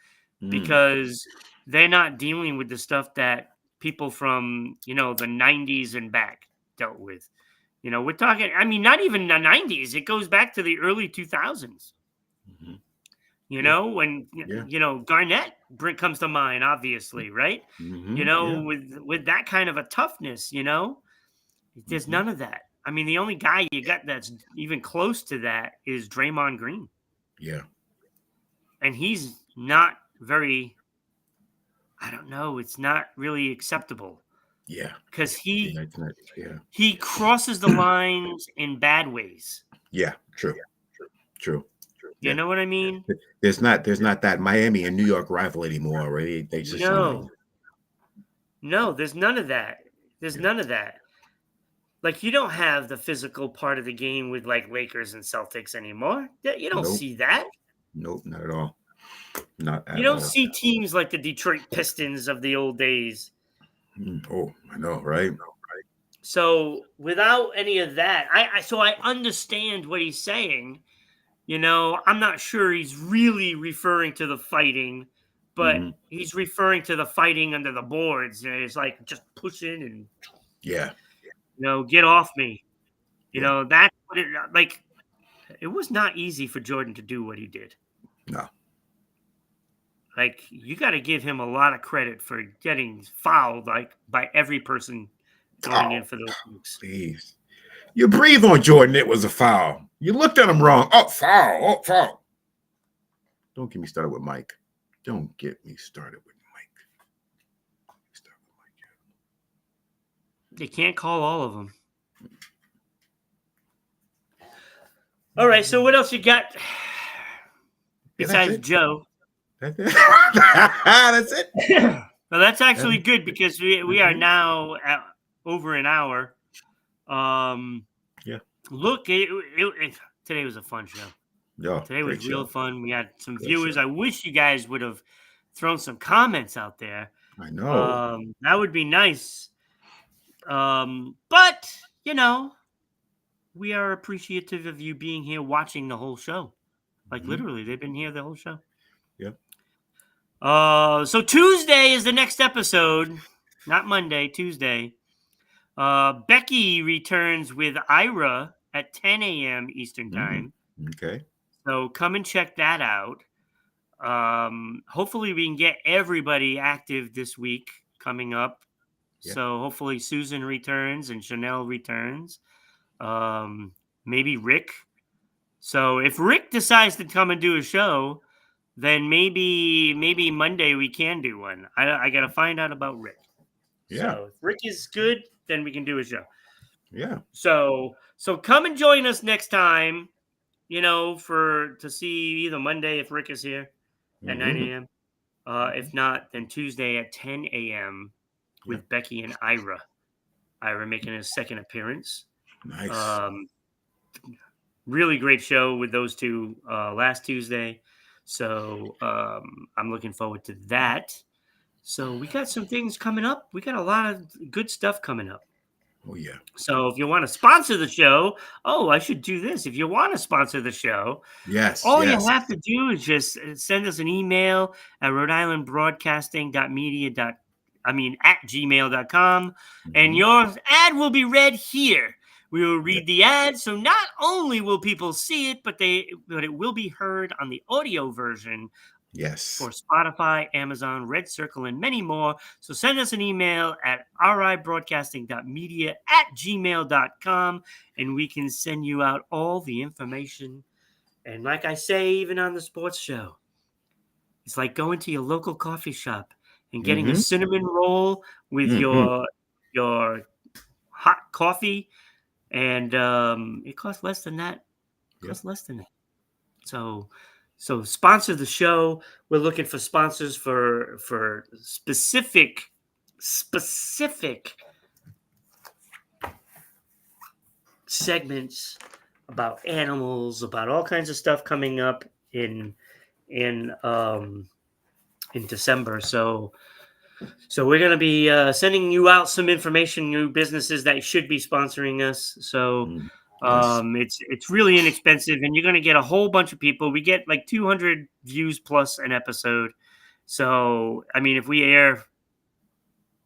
because they're not dealing with the stuff that people from, the 90s and back dealt with. We're talking, I mean, not even the 90s. It goes back to the early 2000s. When Garnett comes to mind, obviously, right? With that kind of a toughness, there's none of that. I mean, the only guy you got that's even close to that is Draymond Green. Yeah. And he's not very, I don't know, it's not really acceptable. Yeah. because Yeah. It's not, yeah. he crosses the lines in bad ways. Yeah. True. True. You Yeah. know what I mean? There's not that Miami and New York rival anymore, right? They just, No, no, there's none of that. There's yeah. none of that. Like, you don't have the physical part of the game with like Lakers and Celtics anymore. You don't Nope. see that. Nope. Not at all. Not You at don't all. see teams like the Detroit Pistons of the old days. Oh, I know, right? So without any of that, I understand what he's saying. I'm not sure he's really referring to the fighting, but Hmm. he's referring to the fighting under the boards. It's like just pushing and Yeah. get off me. Yeah. That's what it like. It was not easy for Jordan to do what he did. No. Like, you got to give him a lot of credit for getting fouled like by every person going in Oh, for those moves. please. You breathe on Jordan. It was a foul. You looked at him wrong. Oh, foul. Oh, foul. Don't get me started with Mike. Don't get me started with Mike. Start with Mike. They can't call all of them. All right, so what else you got Yeah, that's besides it. Joe? That's it. That's it. Well, that's actually good because we are now at over an hour. Yeah. Look, today was a fun show. Yeah. Today was Great real show. fun. We had some Great viewers. show. I wish you guys would have thrown some comments out there. I know. That would be nice. But we are appreciative of you being here watching the whole show. Like, Mhm. literally, they've been here the whole show. Yep. So Tuesday is the next episode, not Monday, Tuesday. Becky returns with Ira at 10 a.m. Eastern time. Okay. So come and check that out. Hopefully we can get everybody active this week coming up. Yeah. So hopefully Susan returns and Chanel returns. Maybe Rick. So if Rick decides to come and do a show, then maybe Monday we can do one. I got to find out about Rick. Yeah. So if Rick is good, then we can do a show. Yeah. So come and join us next time, to see either Monday if Rick is here at 9 Mhm. a.m. If not, then Tuesday at 10 a.m. with Yeah. Becky and Ira. Ira making his second appearance. Nice. Really great show with those two last Tuesday. So I'm looking forward to that. So we got some things coming up. We got a lot of good stuff coming up. Oh yeah. So if you want to sponsor the show, I should do this. If you want to sponsor the show, Yes. all Yes. you have to do is just send us an email at rhodeislandbroadcasting.media. At gmail.com, and Mhm. your ad will be read here. We will Yeah. read the ad, so not only will people see it, but it will be heard on the audio version Yes. for Spotify, Amazon, Red Circle, and many more. So send us an email at ribroadcasting.media@gmail.com, and we can send you out all the information. And like I say, even on the sports show, it's like going to your local coffee shop and getting a Mhm. cinnamon roll with Mhm. your hot coffee, and it costs less than that. It Yep. costs less than that. So sponsor the show. We're looking for sponsors for specific segments about animals, about all kinds of stuff coming up in December. So we're going to be sending you out some information, new businesses that should be sponsoring us. So Mm. Yes. it's really inexpensive, and you're going to get a whole bunch of people. We get like 200 views plus an episode. So, I mean, if we air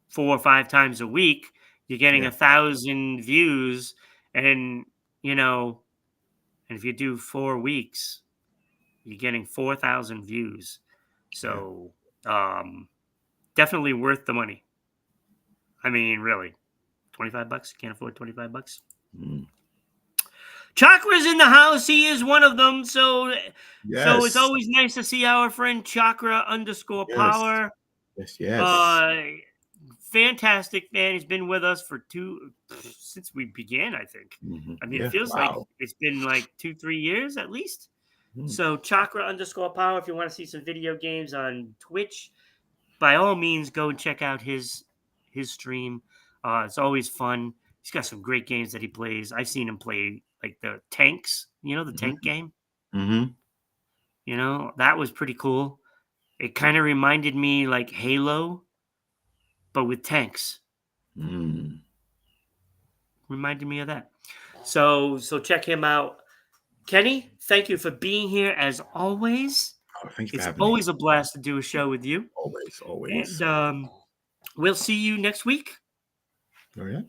4 or 5 times a week, you're getting Yeah. 1,000 views, and and if you do 4 weeks, you're getting 4,000 views. So, definitely worth the money. I mean, really, $25? Can't afford $25. Mm. Chakra's in the house. He is one of them. So it's Yes. always nice to see our friend Chakra _ Yes. power. Yes. Yes. fantastic fan. He's been with us for since we began, I think. I mean, Yeah. it feels like Wow. it's been like 2-3 years at least. Mm. So Chakra_Power, if you want to see some video games on Twitch, by all means go and check out his stream. It's always fun. He's got some great games that he plays. I've seen him play like the tanks, the tank game. Mm-hmm. That was pretty cool. It kind of reminded me like Halo, but with tanks. Mm. Reminded me of that. So check him out. Kenny, thank you for being here as always. Oh, thank you for It's having me. always a blast to do a show with you. Always, always. And we'll see you next week. Oh, yeah.